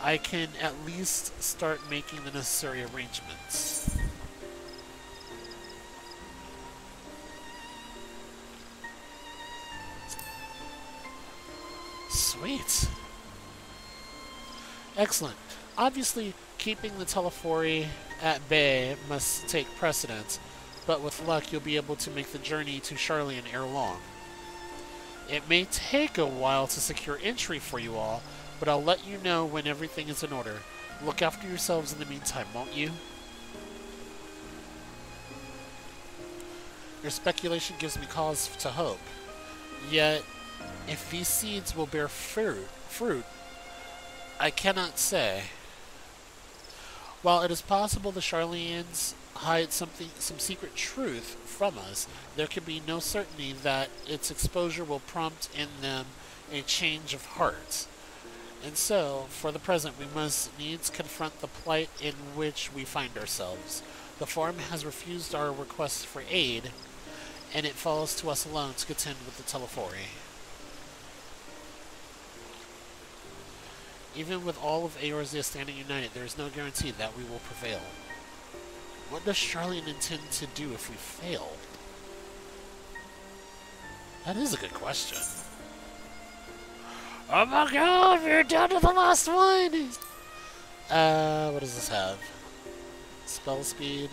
I can at least start making the necessary arrangements. Sweet. Excellent. Obviously, keeping the Telephori at bay must take precedence, but with luck you'll be able to make the journey to Charlian ere long. It may take a while to secure entry for you all, but I'll let you know when everything is in order. Look after yourselves in the meantime, won't you? Your speculation gives me cause to hope. Yet, if these seeds will bear fruit, I cannot say. While it is possible the Charlians hide some secret truth from us, there can be no certainty that its exposure will prompt in them a change of heart. And so, for the present, we must needs confront the plight in which we find ourselves. The Forum has refused our requests for aid, and it falls to us alone to contend with the Telephori. Even with all of Eorzea standing united, there is no guarantee that we will prevail. What does Charlian intend to do if we fail? That is a good question. Oh my god, we're down to the last one! What does this have? Spell speed.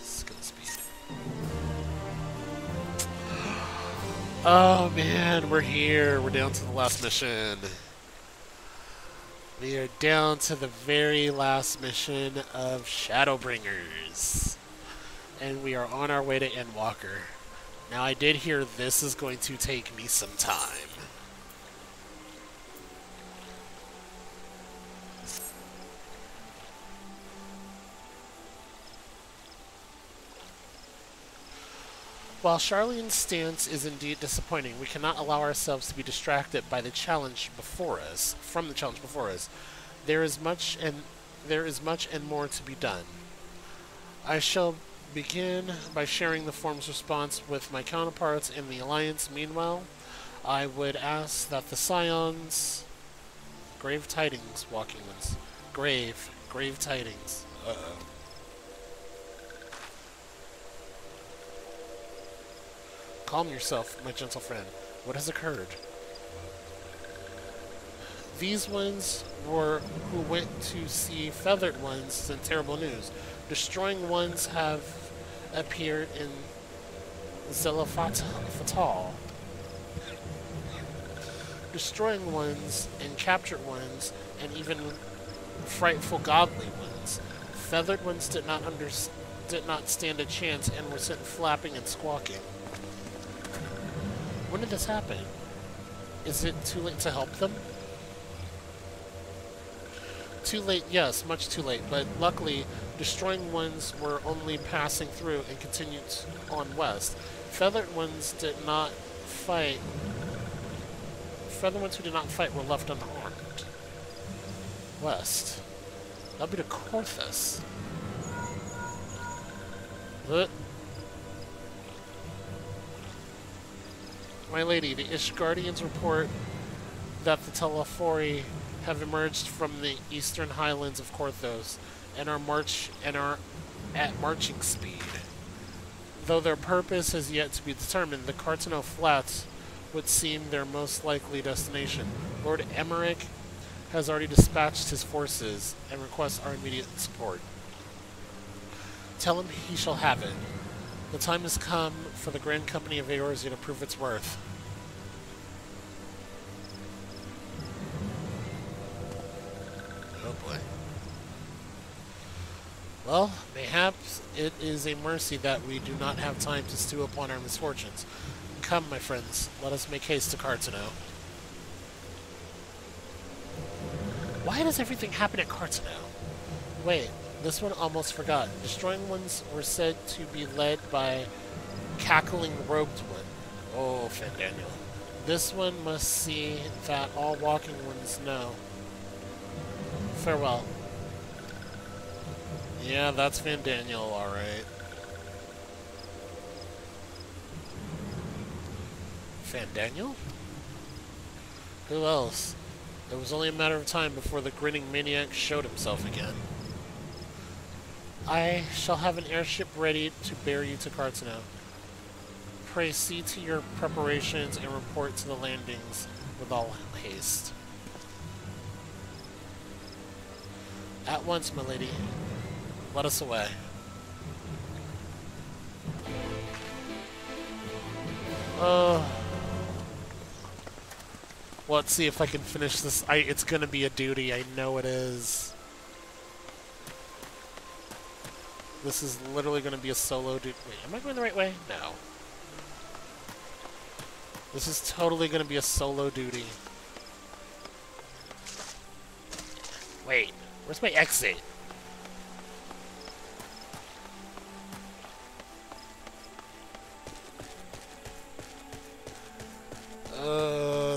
Skill speed. Oh man, we're here. We're down to the last mission. We are down to the very last mission of Shadowbringers. And we are on our way to Endwalker. Now I did hear this is going to take me some time. While Charlian's stance is indeed disappointing, we cannot allow ourselves to be distracted by the challenge before us. There is much and more to be done. I shall begin by sharing the Forum's response with my counterparts in the Alliance. Meanwhile, I would ask that the Scions... Grave tidings, walking ones. Grave tidings. Uh-oh. Calm yourself, my gentle friend. What has occurred? These ones who went to see feathered ones sent terrible news. Destroying ones have appeared in Zelafatal. Destroying ones and captured ones, and even frightful godly ones. Feathered ones did not stand a chance and were sent flapping and squawking. When did this happen? Is it too late to help them? Too late, yes, much too late, but luckily, destroying ones were only passing through and continued on west. Feathered ones who did not fight were left unharmed. West. That'll be to Korthus. My lady, the Ishgardians report that the Telephori have emerged from the eastern highlands of Korthos and are at marching speed. Though their purpose has yet to be determined, the Cartano Flats would seem their most likely destination. Lord Emmerich has already dispatched his forces and requests our immediate support. Tell him he shall have it. The time has come for the Grand Company of Eorzea to prove its worth. Oh boy. Well, mayhaps it is a mercy that we do not have time to stew upon our misfortunes. Come, my friends, let us make haste to Cartano. Why does everything happen at Cartano? Wait, this one almost forgot. Destroying ones were said to be led by Cackling Robed One. Oh, Fandaniel. This one must see that all walking ones know. Farewell. Yeah, that's Fandaniel, alright. Fandaniel? Who else? It was only a matter of time before the grinning maniac showed himself again. I shall have an airship ready to bear you to Cartano. Pray see to your preparations and report to the landings with all haste. At once, my lady. Let us away. Let's see if I can finish this. It's gonna be a duty. I know it is. This is literally gonna be a solo duty. Wait, am I going the right way? No. This is totally gonna be a solo duty. Wait, where's my exit?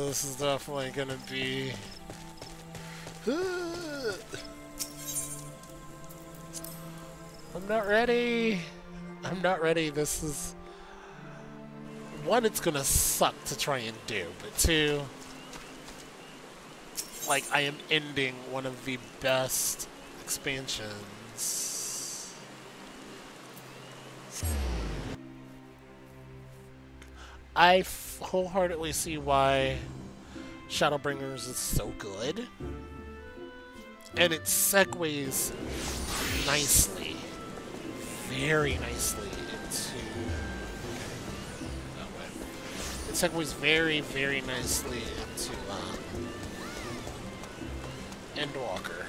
This is definitely gonna be... I'm not ready! I'm not ready. This is... One, it's gonna suck to try and do, but two... Like, I am ending one of the best expansions. I wholeheartedly see why Shadowbringers is so good. And it segues nicely, very nicely into... that way. It segues very, very nicely into Endwalker.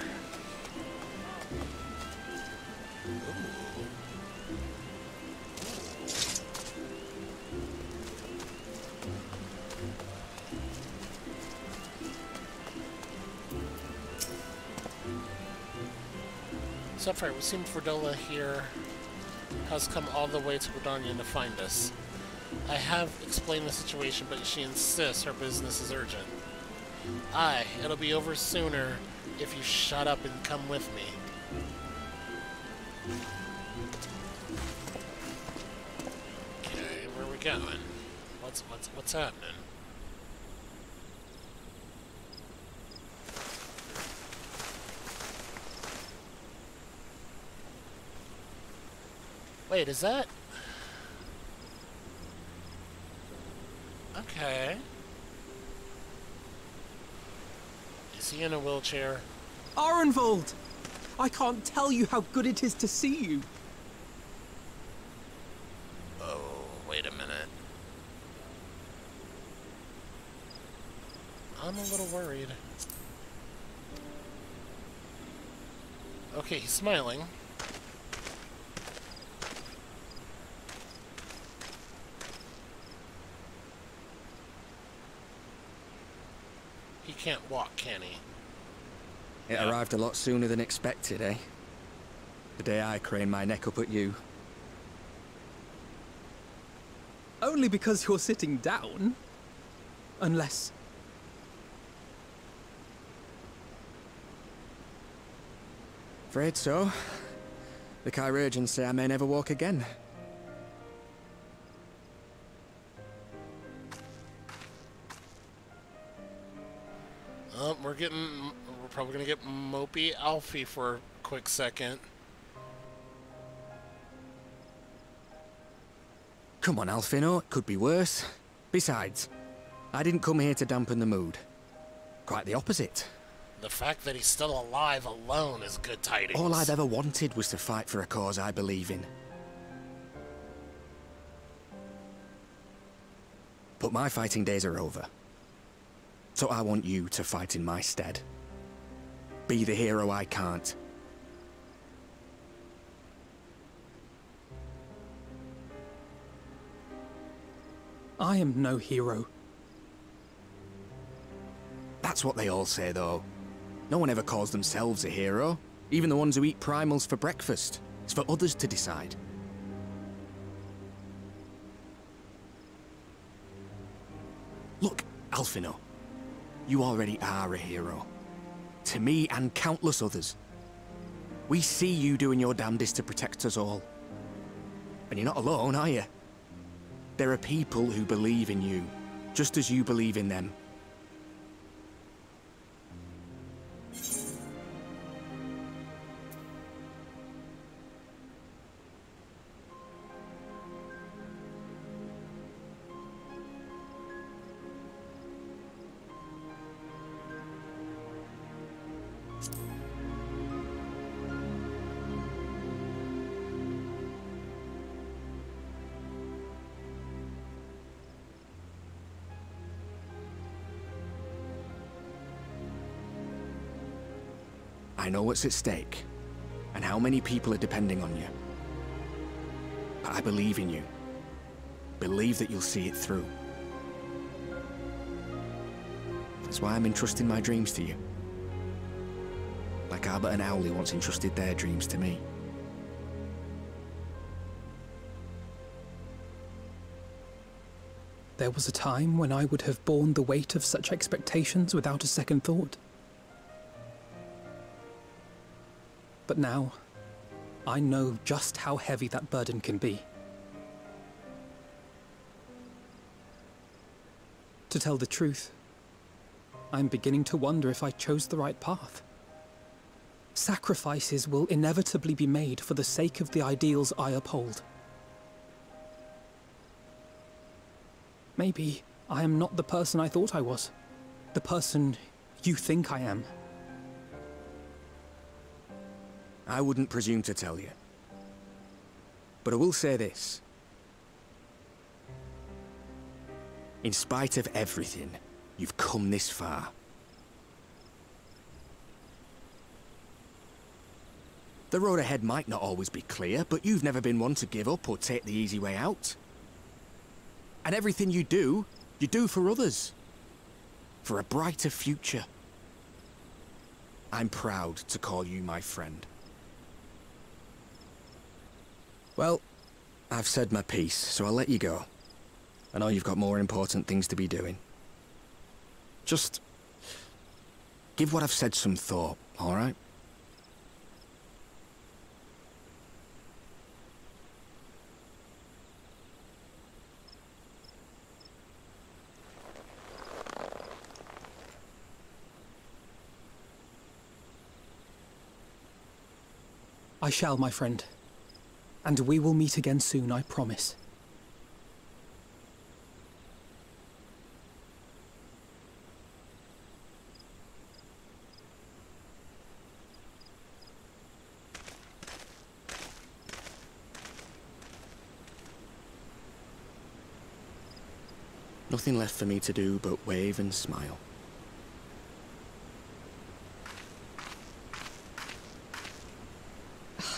Sapphire, we seem Fordola here has come all the way to Gridania to find us. I have explained the situation, but she insists her business is urgent. Aye, it'll be over sooner if you shut up and come with me. Okay, where are we going? What's happening? Wait, is that... Okay. Is he in a wheelchair? Arenvold! I can't tell you how good it is to see you. Oh, wait a minute. I'm a little worried. Okay, he's smiling. He can't walk, can he? It arrived a lot sooner than expected, eh? The day I craned my neck up at you. Only because you're sitting down. Unless... Afraid so. The Chirurgeons say I may never walk again. We're probably gonna get mopey Alfie for a quick second. Come on, Alfino, it could be worse. Besides, I didn't come here to dampen the mood. Quite the opposite. The fact that he's still alive alone is good tidings. All I've ever wanted was to fight for a cause I believe in. But my fighting days are over. So I want you to fight in my stead. Be the hero I can't. I am no hero. That's what they all say, though. No one ever calls themselves a hero. Even the ones who eat primals for breakfast. It's for others to decide. Look, Alfino. You already are a hero. To me and countless others. We see you doing your damnedest to protect us all. And you're not alone, are you? There are people who believe in you, just as you believe in them. I know what's at stake, and how many people are depending on you. But I believe in you. Believe that you'll see it through. That's why I'm entrusting my dreams to you. Like Albert and Owley once entrusted their dreams to me. There was a time when I would have borne the weight of such expectations without a second thought. But now, I know just how heavy that burden can be. To tell the truth, I'm beginning to wonder if I chose the right path. Sacrifices will inevitably be made for the sake of the ideals I uphold. Maybe I am not the person I thought I was. The person you think I am. I wouldn't presume to tell you. But I will say this. In spite of everything, you've come this far. The road ahead might not always be clear, but you've never been one to give up or take the easy way out. And everything you do for others. For a brighter future. I'm proud to call you my friend. Well, I've said my piece, so I'll let you go. I know you've got more important things to be doing. Just give what I've said some thought, all right? I shall, my friend. And we will meet again soon, I promise. Nothing left for me to do but wave and smile.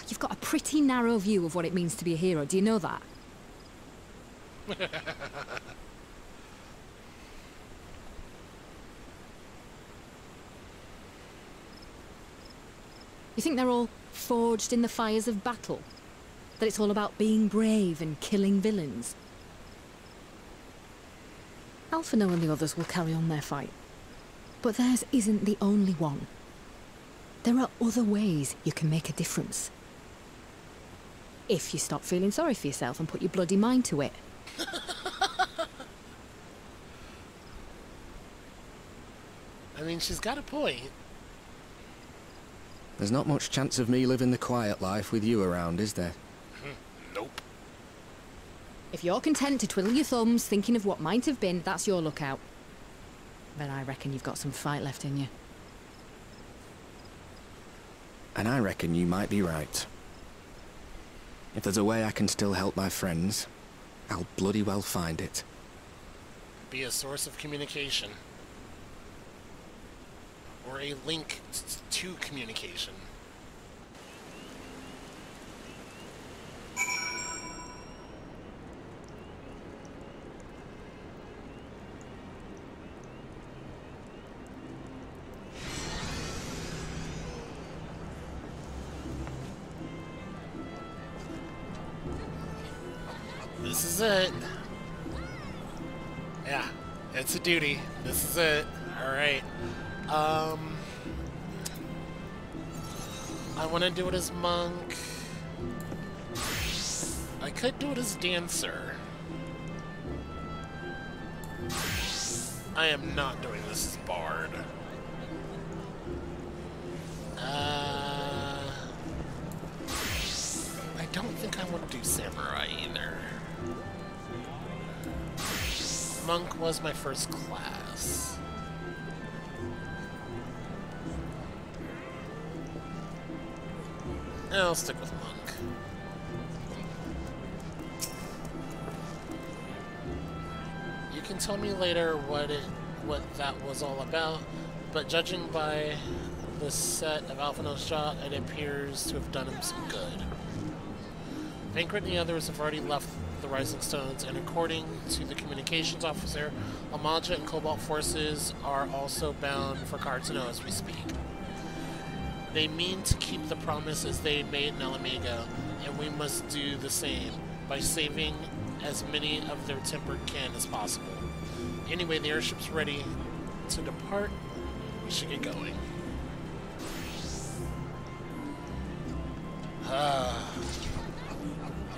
You've got a pretty narrow view of what it means to be a hero, do you know that? You think they're all forged in the fires of battle? That it's all about being brave and killing villains? Alphino and the others will carry on their fight. But theirs isn't the only one. There are other ways you can make a difference. If you stop feeling sorry for yourself and put your bloody mind to it. I mean, she's got a point. There's not much chance of me living the quiet life with you around, is there? Nope. If you're content to twiddle your thumbs thinking of what might have been, that's your lookout. But I reckon you've got some fight left in you. And I reckon you might be right. If there's a way I can still help my friends, I'll bloody well find it. Be a source of communication. Or a link to communication. This is it. Yeah, it's a duty. This is it. Alright. I want to do it as monk. I could do it as dancer. I am not doing this as bard. I don't think I want to do samurai either. Monk was my first class. I'll stick with monk. You can tell me later what that was all about, but judging by the set of Alphino's shot, it appears to have done him some good. Vankrit and the others have already left the Rising Stones, and according to the communications officer, Amaja and Cobalt forces are also bound for Cartano as we speak. They mean to keep the promises they made in Alamego, and we must do the same by saving as many of their tempered kin as possible. Anyway, the airship's ready to depart. We should get going.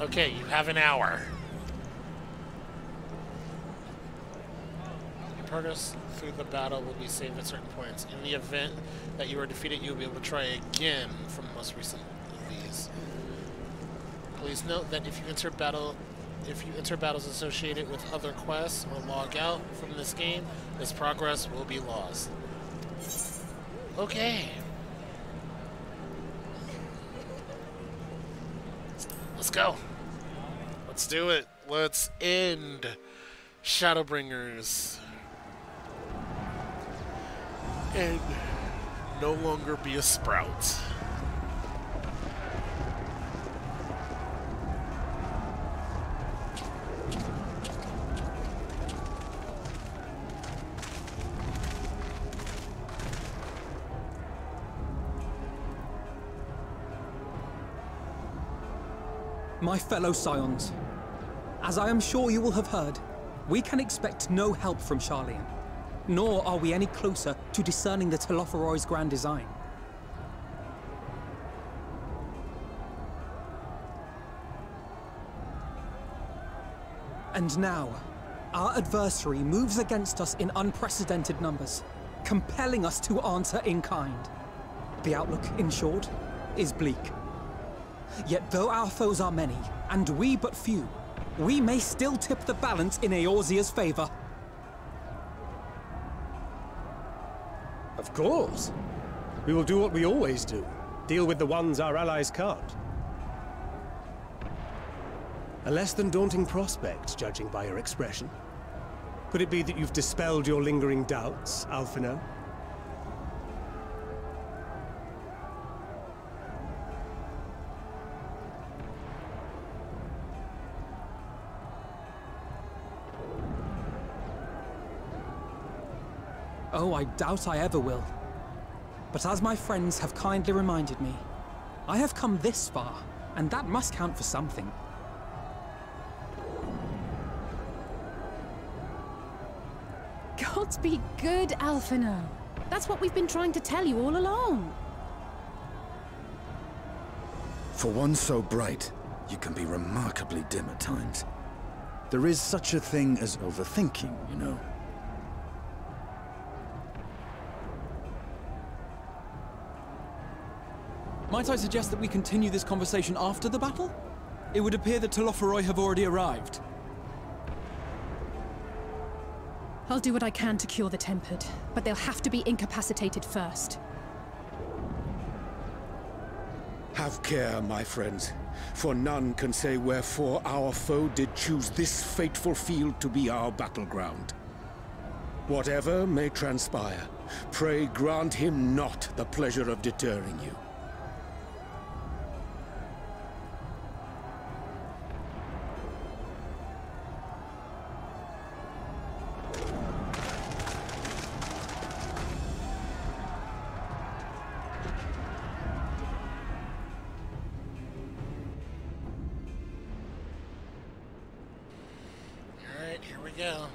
Okay, you have an hour. Your progress through the battle will be saved at certain points. In the event that you are defeated, you will be able to try again from the most recent of these. Please note that if you enter battles associated with other quests or log out from this game, this progress will be lost. Okay. Let's go. Let's do it. Let's end Shadowbringers. And no longer be a sprout. My fellow Scions, as I am sure you will have heard, we can expect no help from Sharlayan, nor are we any closer to discerning the Telophoroi's grand design. And now, our adversary moves against us in unprecedented numbers, compelling us to answer in kind. The outlook, in short, is bleak. Yet though our foes are many, and we but few, we may still tip the balance in Eorzea's favor. Of course. We will do what we always do. Deal with the ones our allies can't. A less than daunting prospect, judging by your expression. Could it be that you've dispelled your lingering doubts, Alphino? Oh, I doubt I ever will. But as my friends have kindly reminded me, I have come this far, and that must count for something. Gods be good, Alphino. That's what we've been trying to tell you all along. For one so bright, you can be remarkably dim at times. There is such a thing as overthinking, you know. Might I suggest that we continue this conversation after the battle? It would appear that Telophoroi have already arrived. I'll do what I can to cure the Tempered, but they'll have to be incapacitated first. Have care, my friends, for none can say wherefore our foe did choose this fateful field to be our battleground. Whatever may transpire, pray grant him not the pleasure of deterring you. Here we go.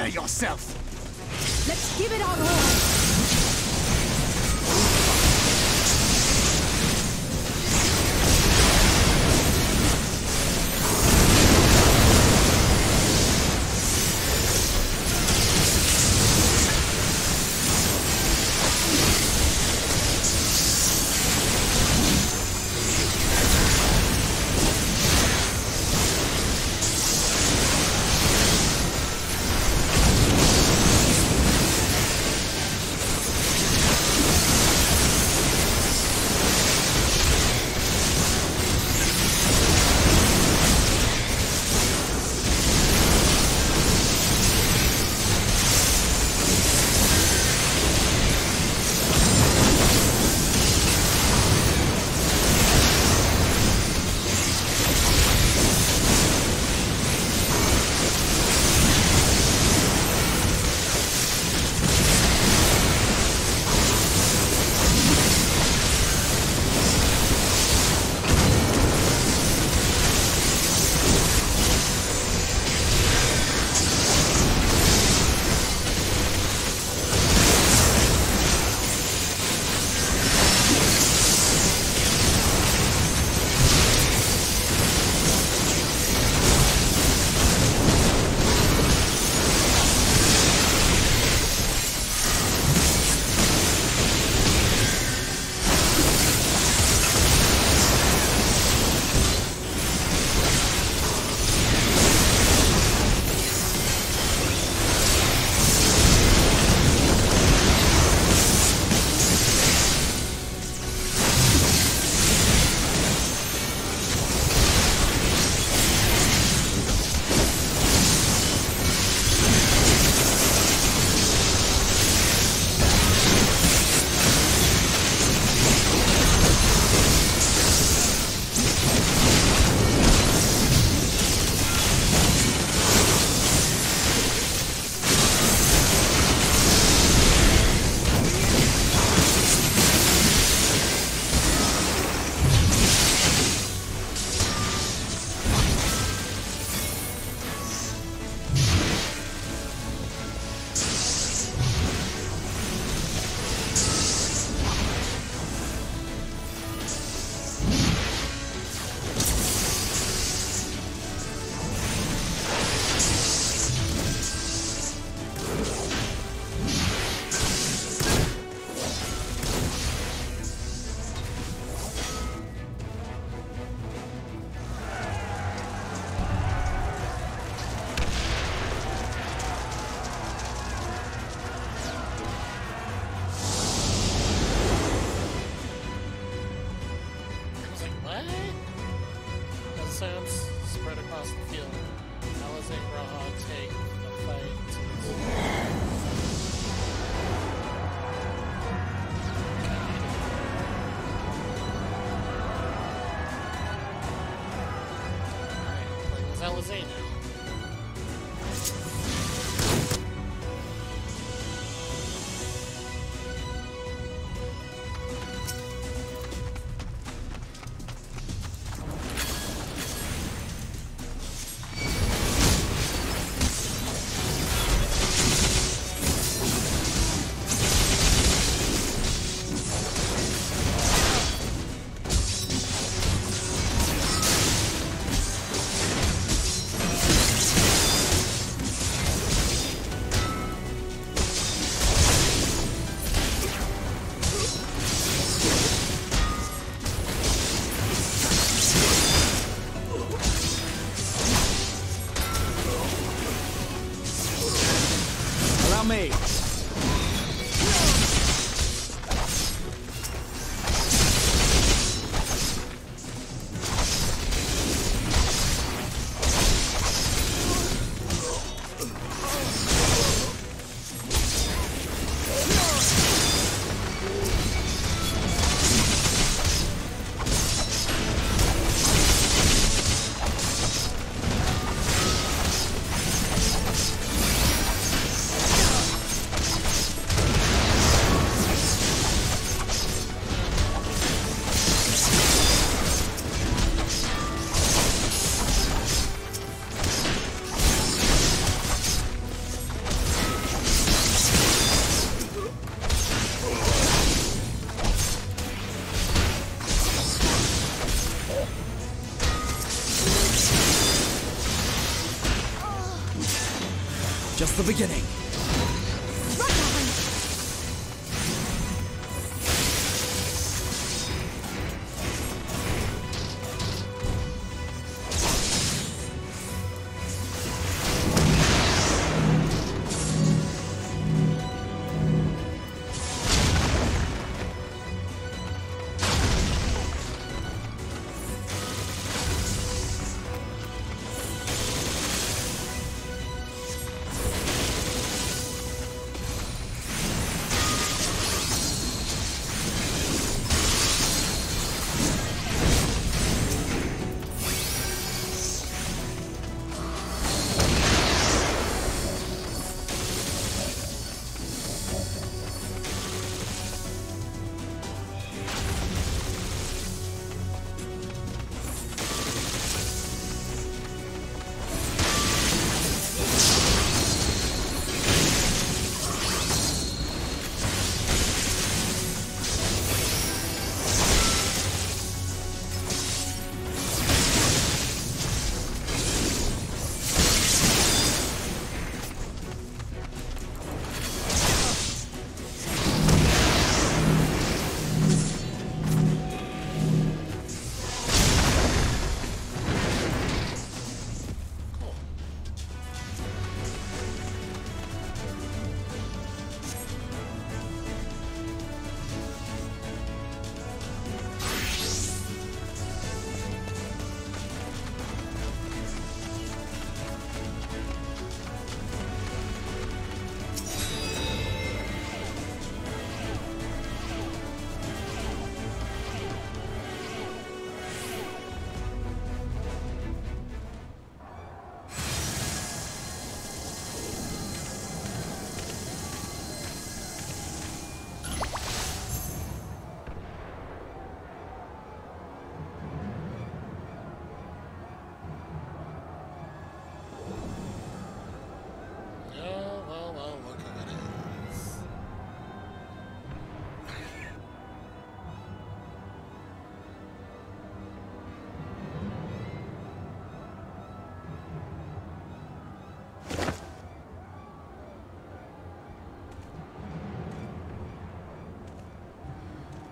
prepare yourself. Let's give it our all. just the beginning.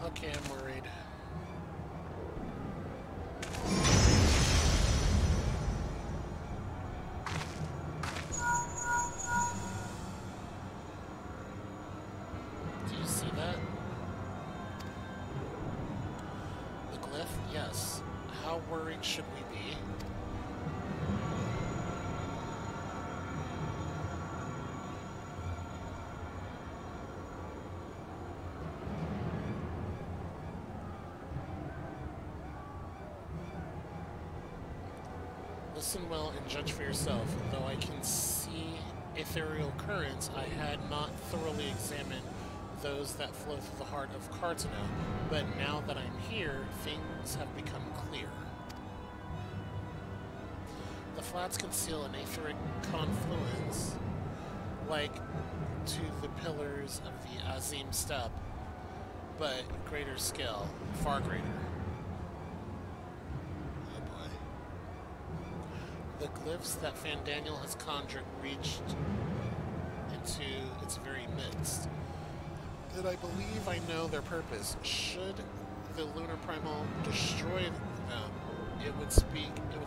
Okay, I'm worried. Do you see that? The glyph? Yes. How worried should we be? Listen well and judge for yourself. Though I can see ethereal currents, I had not thoroughly examined those that flow through the heart of Cartano. But now that I'm here, things have become clear. The flats conceal an etheric confluence, like to the pillars of the Azim Steppe, but greater scale, far greater. The glyphs that Fandaniel has conjured reached into its very midst. And I believe I know their purpose. Should the Lunar Primal destroy them, it would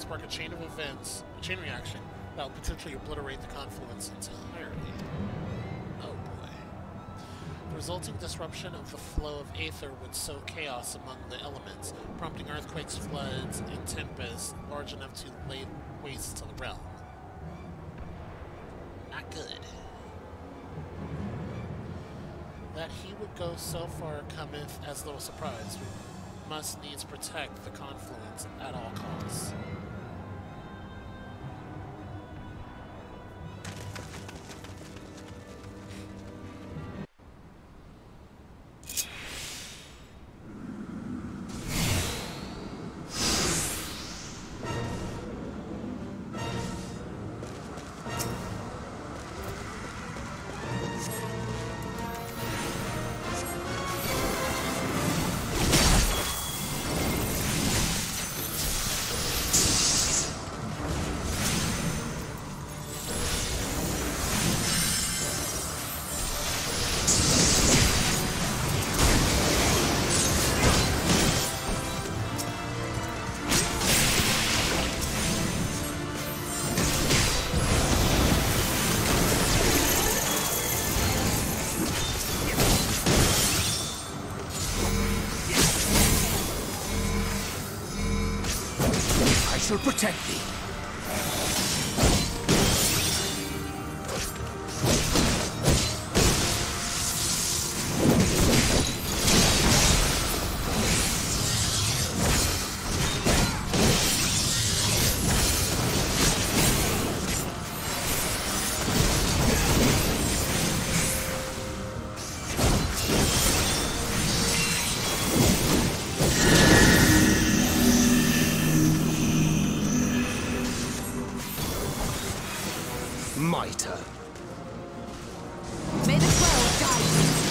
spark a chain of events, a chain reaction, that would potentially obliterate the confluence entirely. Oh boy. The resulting disruption of the flow of aether would sow chaos among the elements, prompting earthquakes, floods, and tempests large enough to lay waste to the realm. Not good. That he would go so far cometh as little surprise. We must needs protect the confluence at all costs. shall protect thee. Mitre. May the 12 guide you.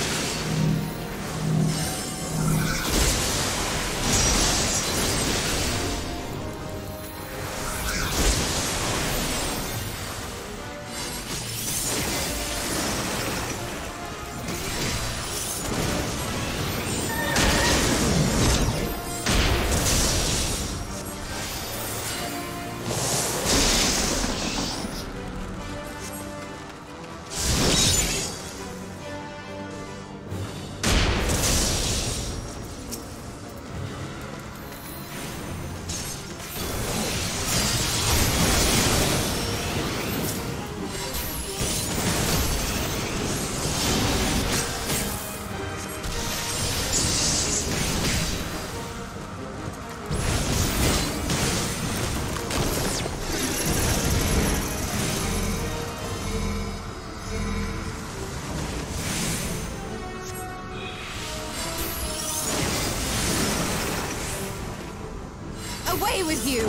Away with you!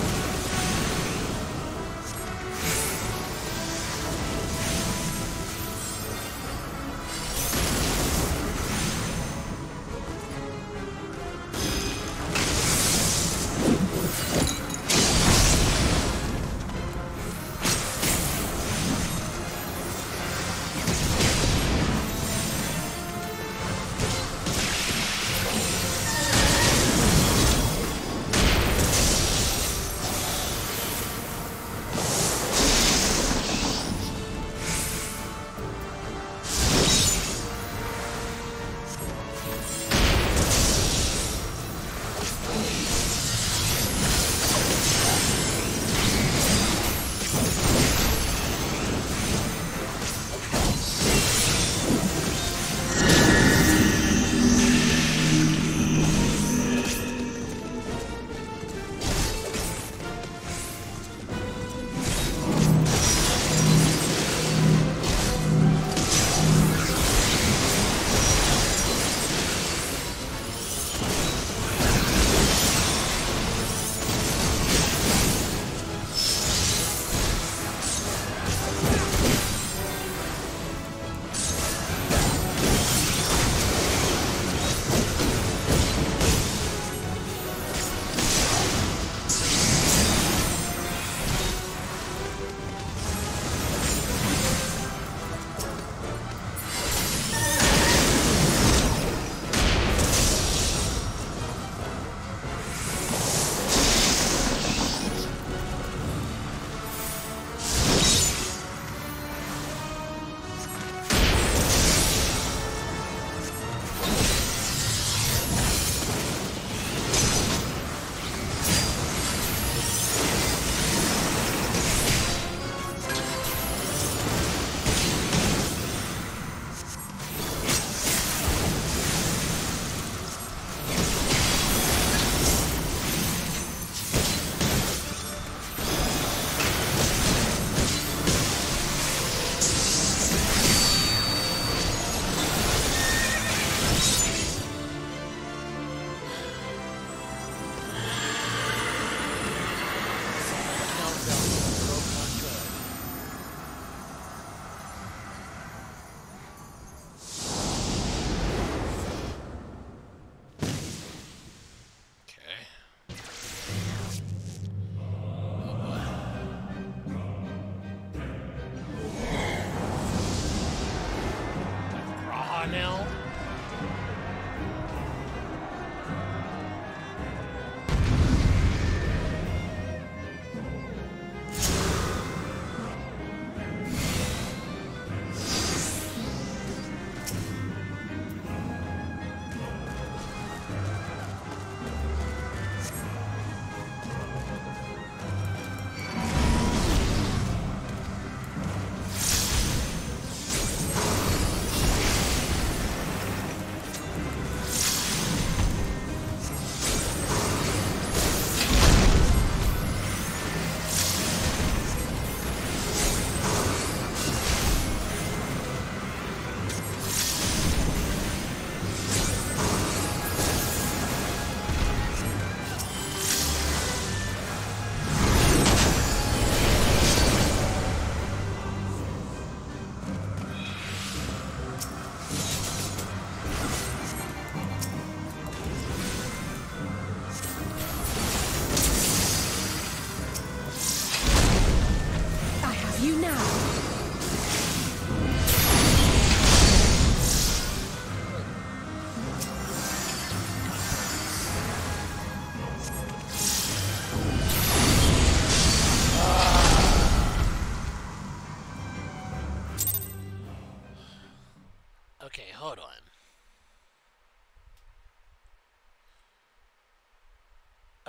Okay, hold on.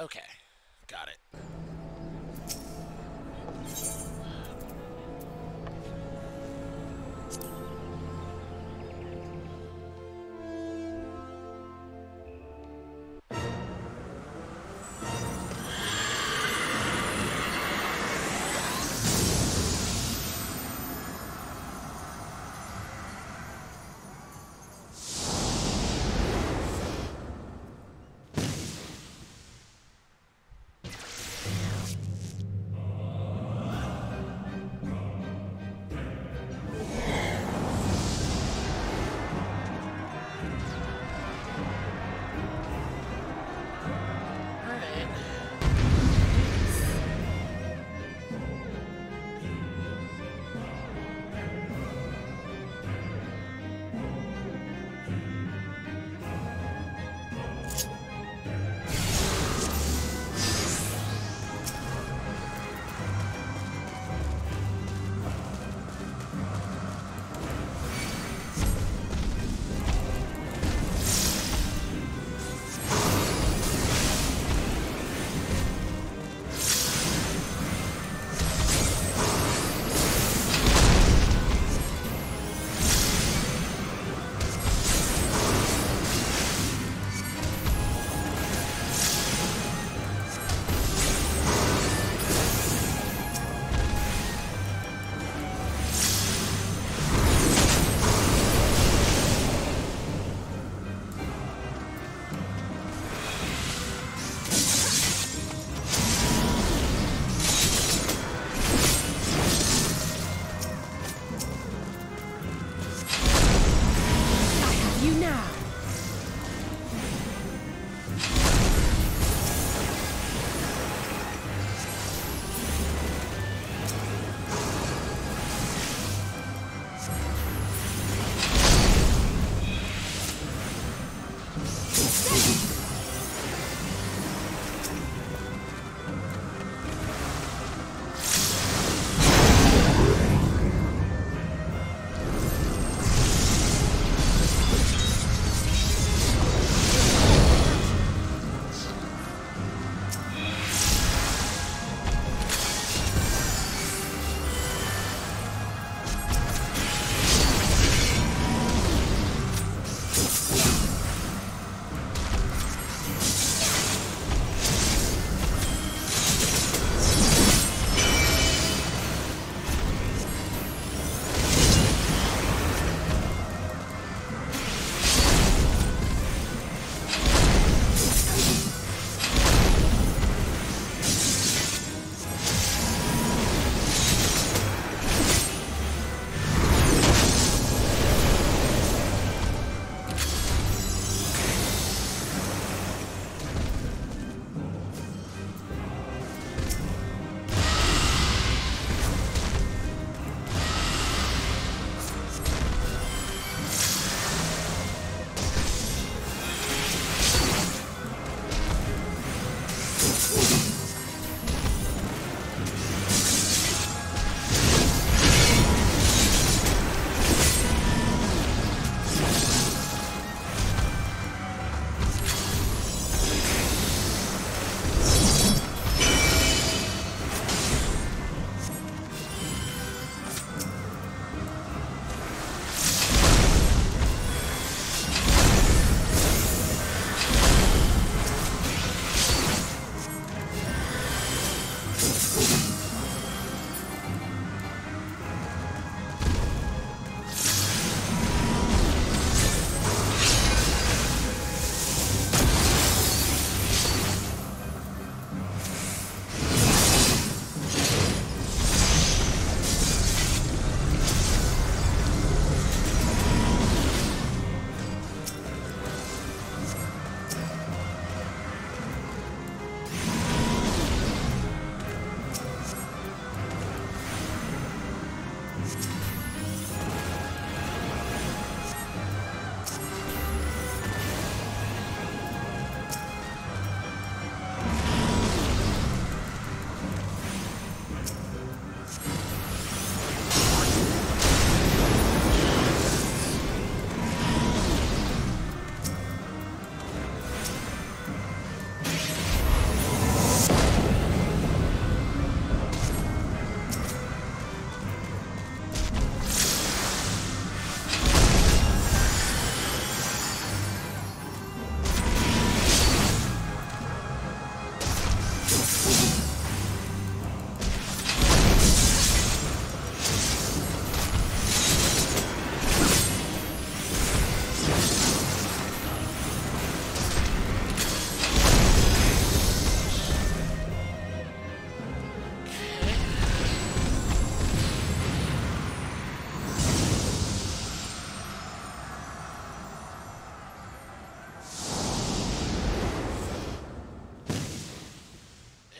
Okay, got it.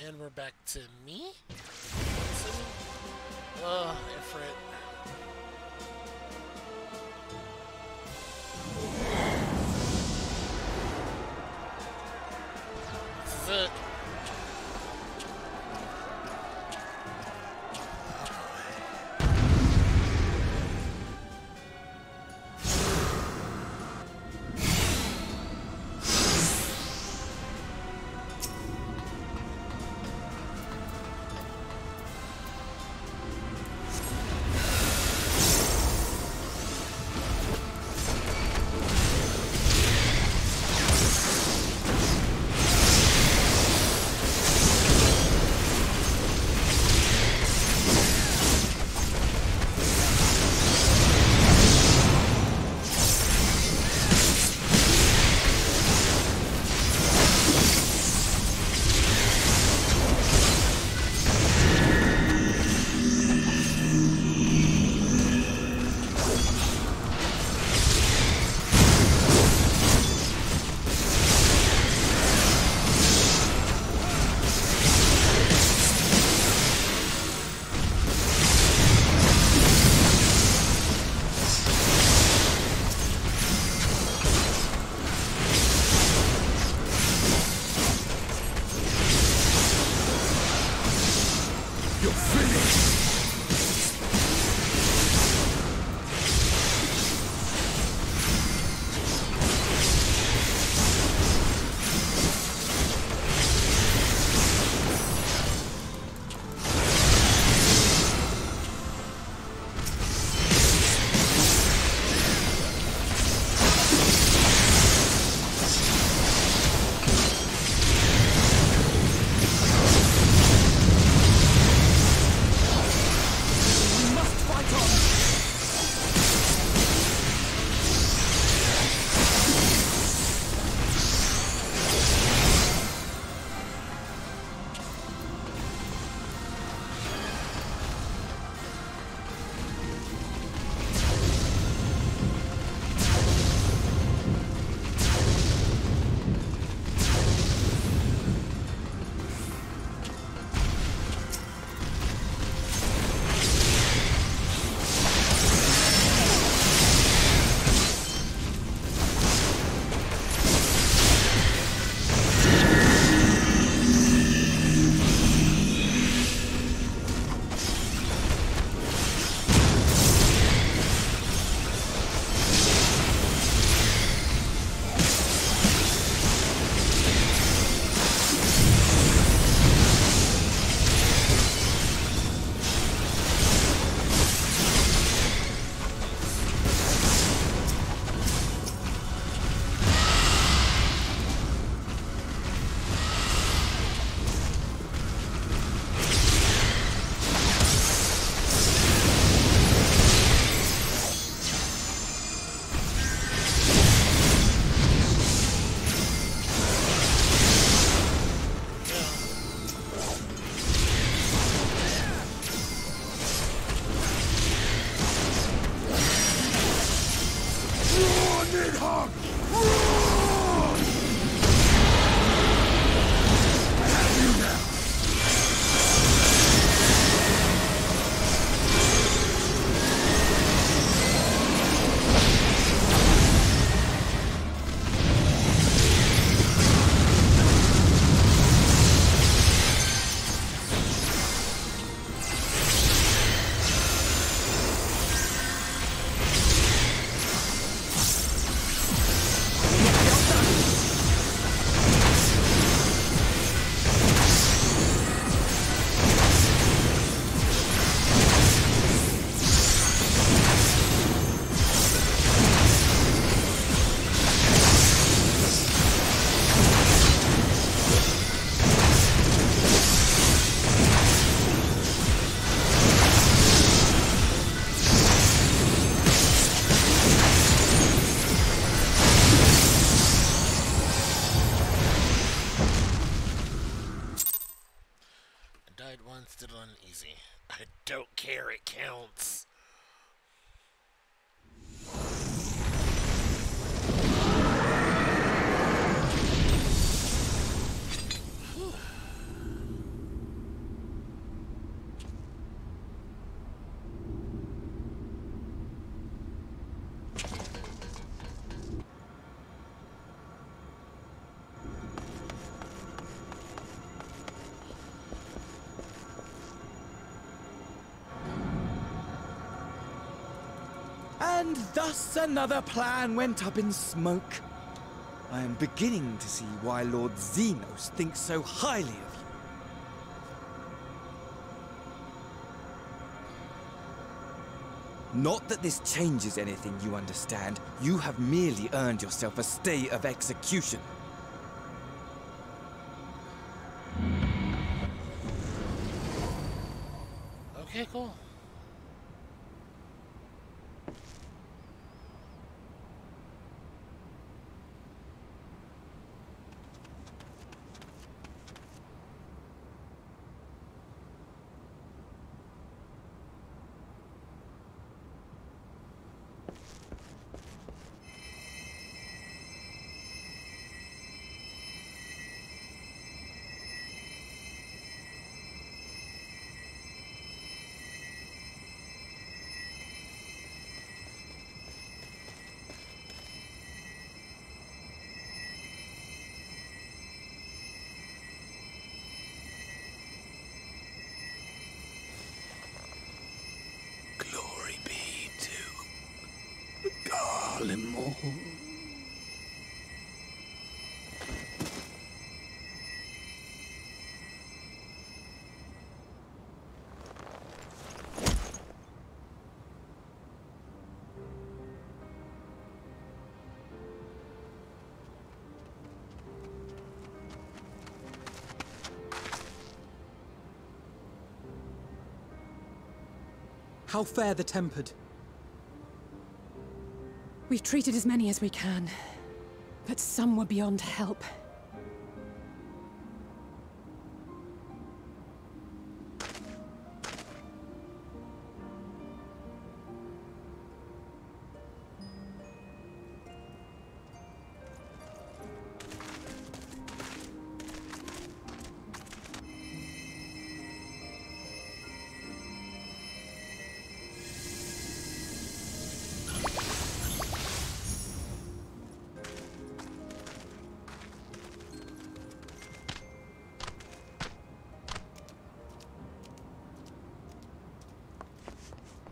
And we're back to me. Oh, Ifrit. This is it. Still uneasy. I don't care, it counts. And thus another plan went up in smoke. I am beginning to see why Lord Xenos thinks so highly of you. Not that this changes anything, you understand. You have merely earned yourself a stay of execution. Okay, cool. Glory be to Garlemore. How fare the Tempered? We've treated as many as we can, but some were beyond help.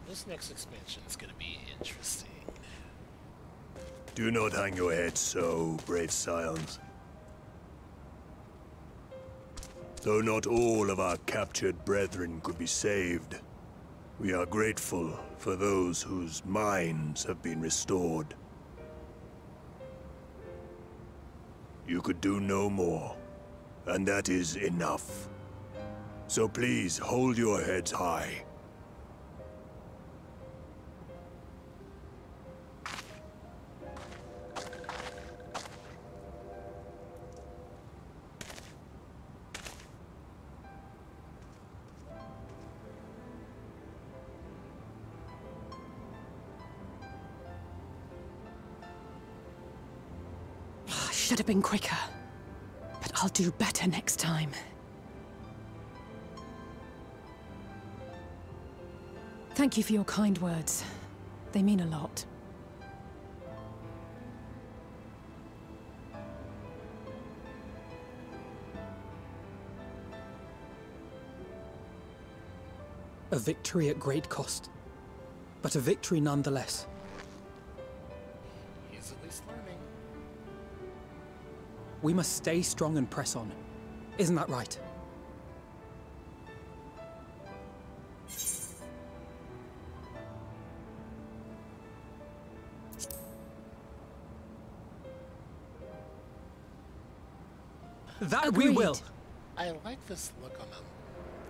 This next expansion is going to be interesting. Do not hang your head so, brave scions. Though not all of our captured brethren could be saved, we are grateful for those whose minds have been restored. You could do no more, and that is enough. So please hold your heads high. Should have been quicker. But I'll do better next time. Thank you for your kind words. They mean a lot. A victory at great cost, but a victory nonetheless. He's at least learning. We must stay strong and press on. Isn't that right? That Agreed. we will. I like this look on them.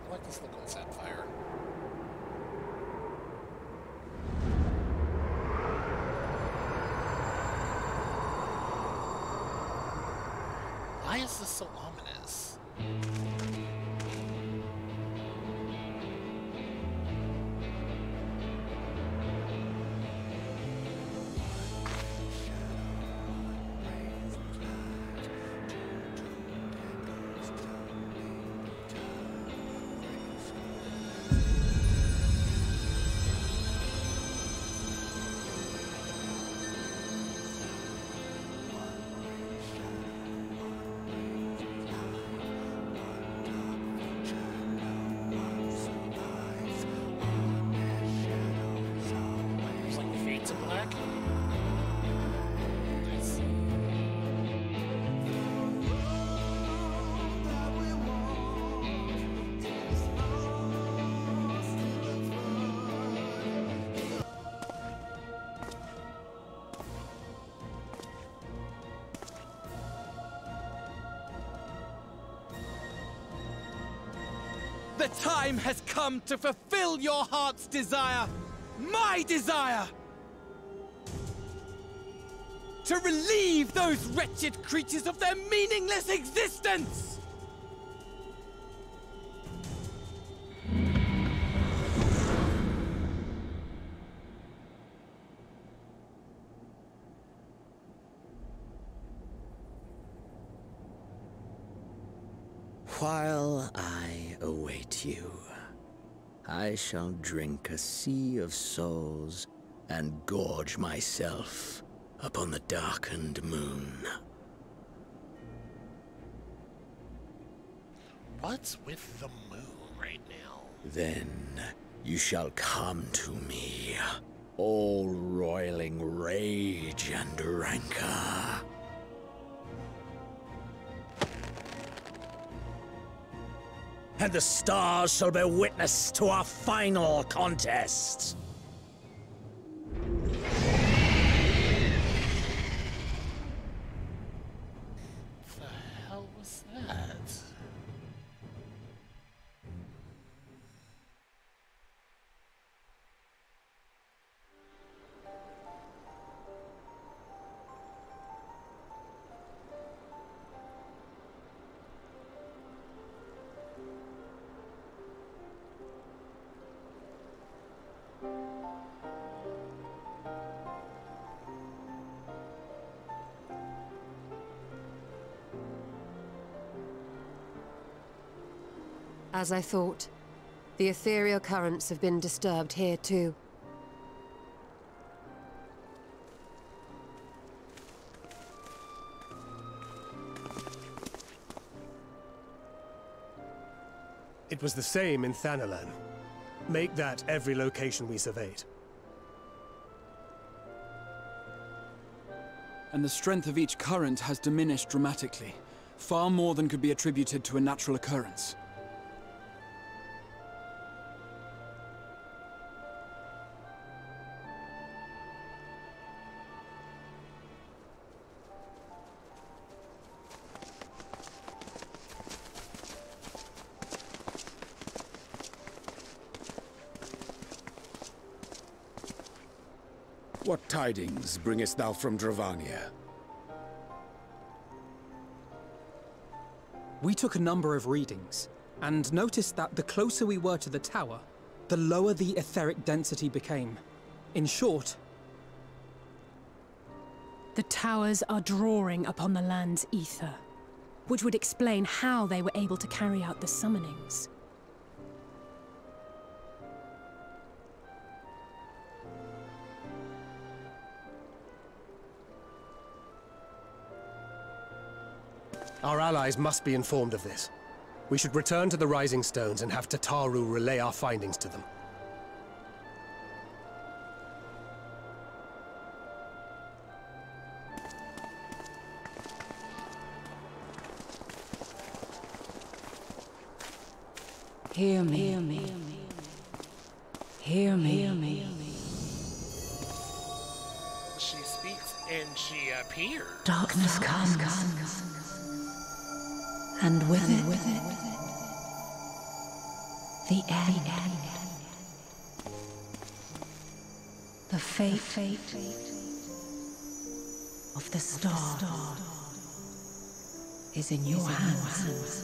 I like this look on Sapphire. Why is this so ominous? The time has come to fulfill your heart's desire! My desire! To relieve those wretched creatures of their meaningless existence! While I await you, I shall drink a sea of souls and gorge myself upon the darkened moon. What's with the moon right now? Then you shall come to me, all roiling rage and rancor. And the stars shall bear witness to our final contest. The hell was that? As I thought, the ethereal currents have been disturbed here too. It was the same in Thanalan. Make that every location we surveyed. And the strength of each current has diminished dramatically, far more than could be attributed to a natural occurrence. What tidings bringest thou from Dravania? We took a number of readings, and noticed that the closer we were to the tower, the lower the etheric density became. In short, the towers are drawing upon the land's ether, which would explain how they were able to carry out the summonings. Our allies must be informed of this. We should return to the Rising Stones and have Tataru relay our findings to them. Hear me. Hear me. Hear me. Hear me. She speaks and she appears. Darkness comes. And with it, the end. The fate of the star is in your hands.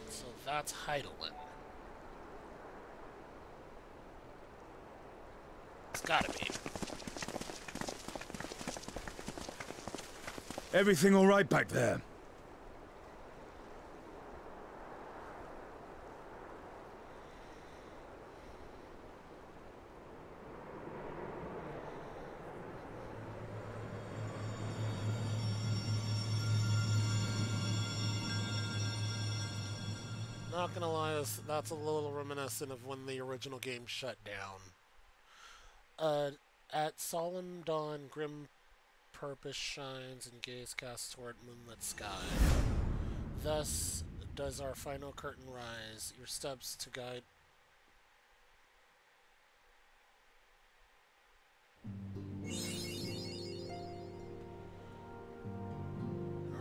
So that's Heidelin. It's gotta be. Everything all right back there? Not gonna lie, that's a little reminiscent of when the original game shut down. At solemn dawn, grim purpose shines and gaze casts toward moonlit sky. Thus does our final curtain rise, your steps to guide.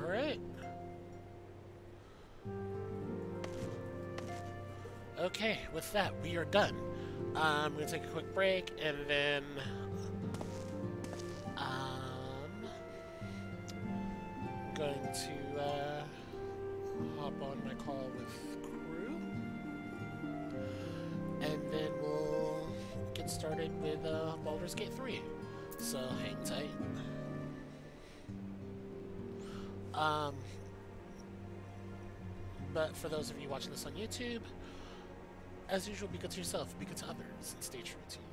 Alright. Okay, with that, we are done. I'm going to take a quick break, and then going to hop on my call with crew, and then we'll get started with Baldur's Gate 3. So hang tight. But for those of you watching this on YouTube, as usual, be good to yourself, be good to others, and stay true to you.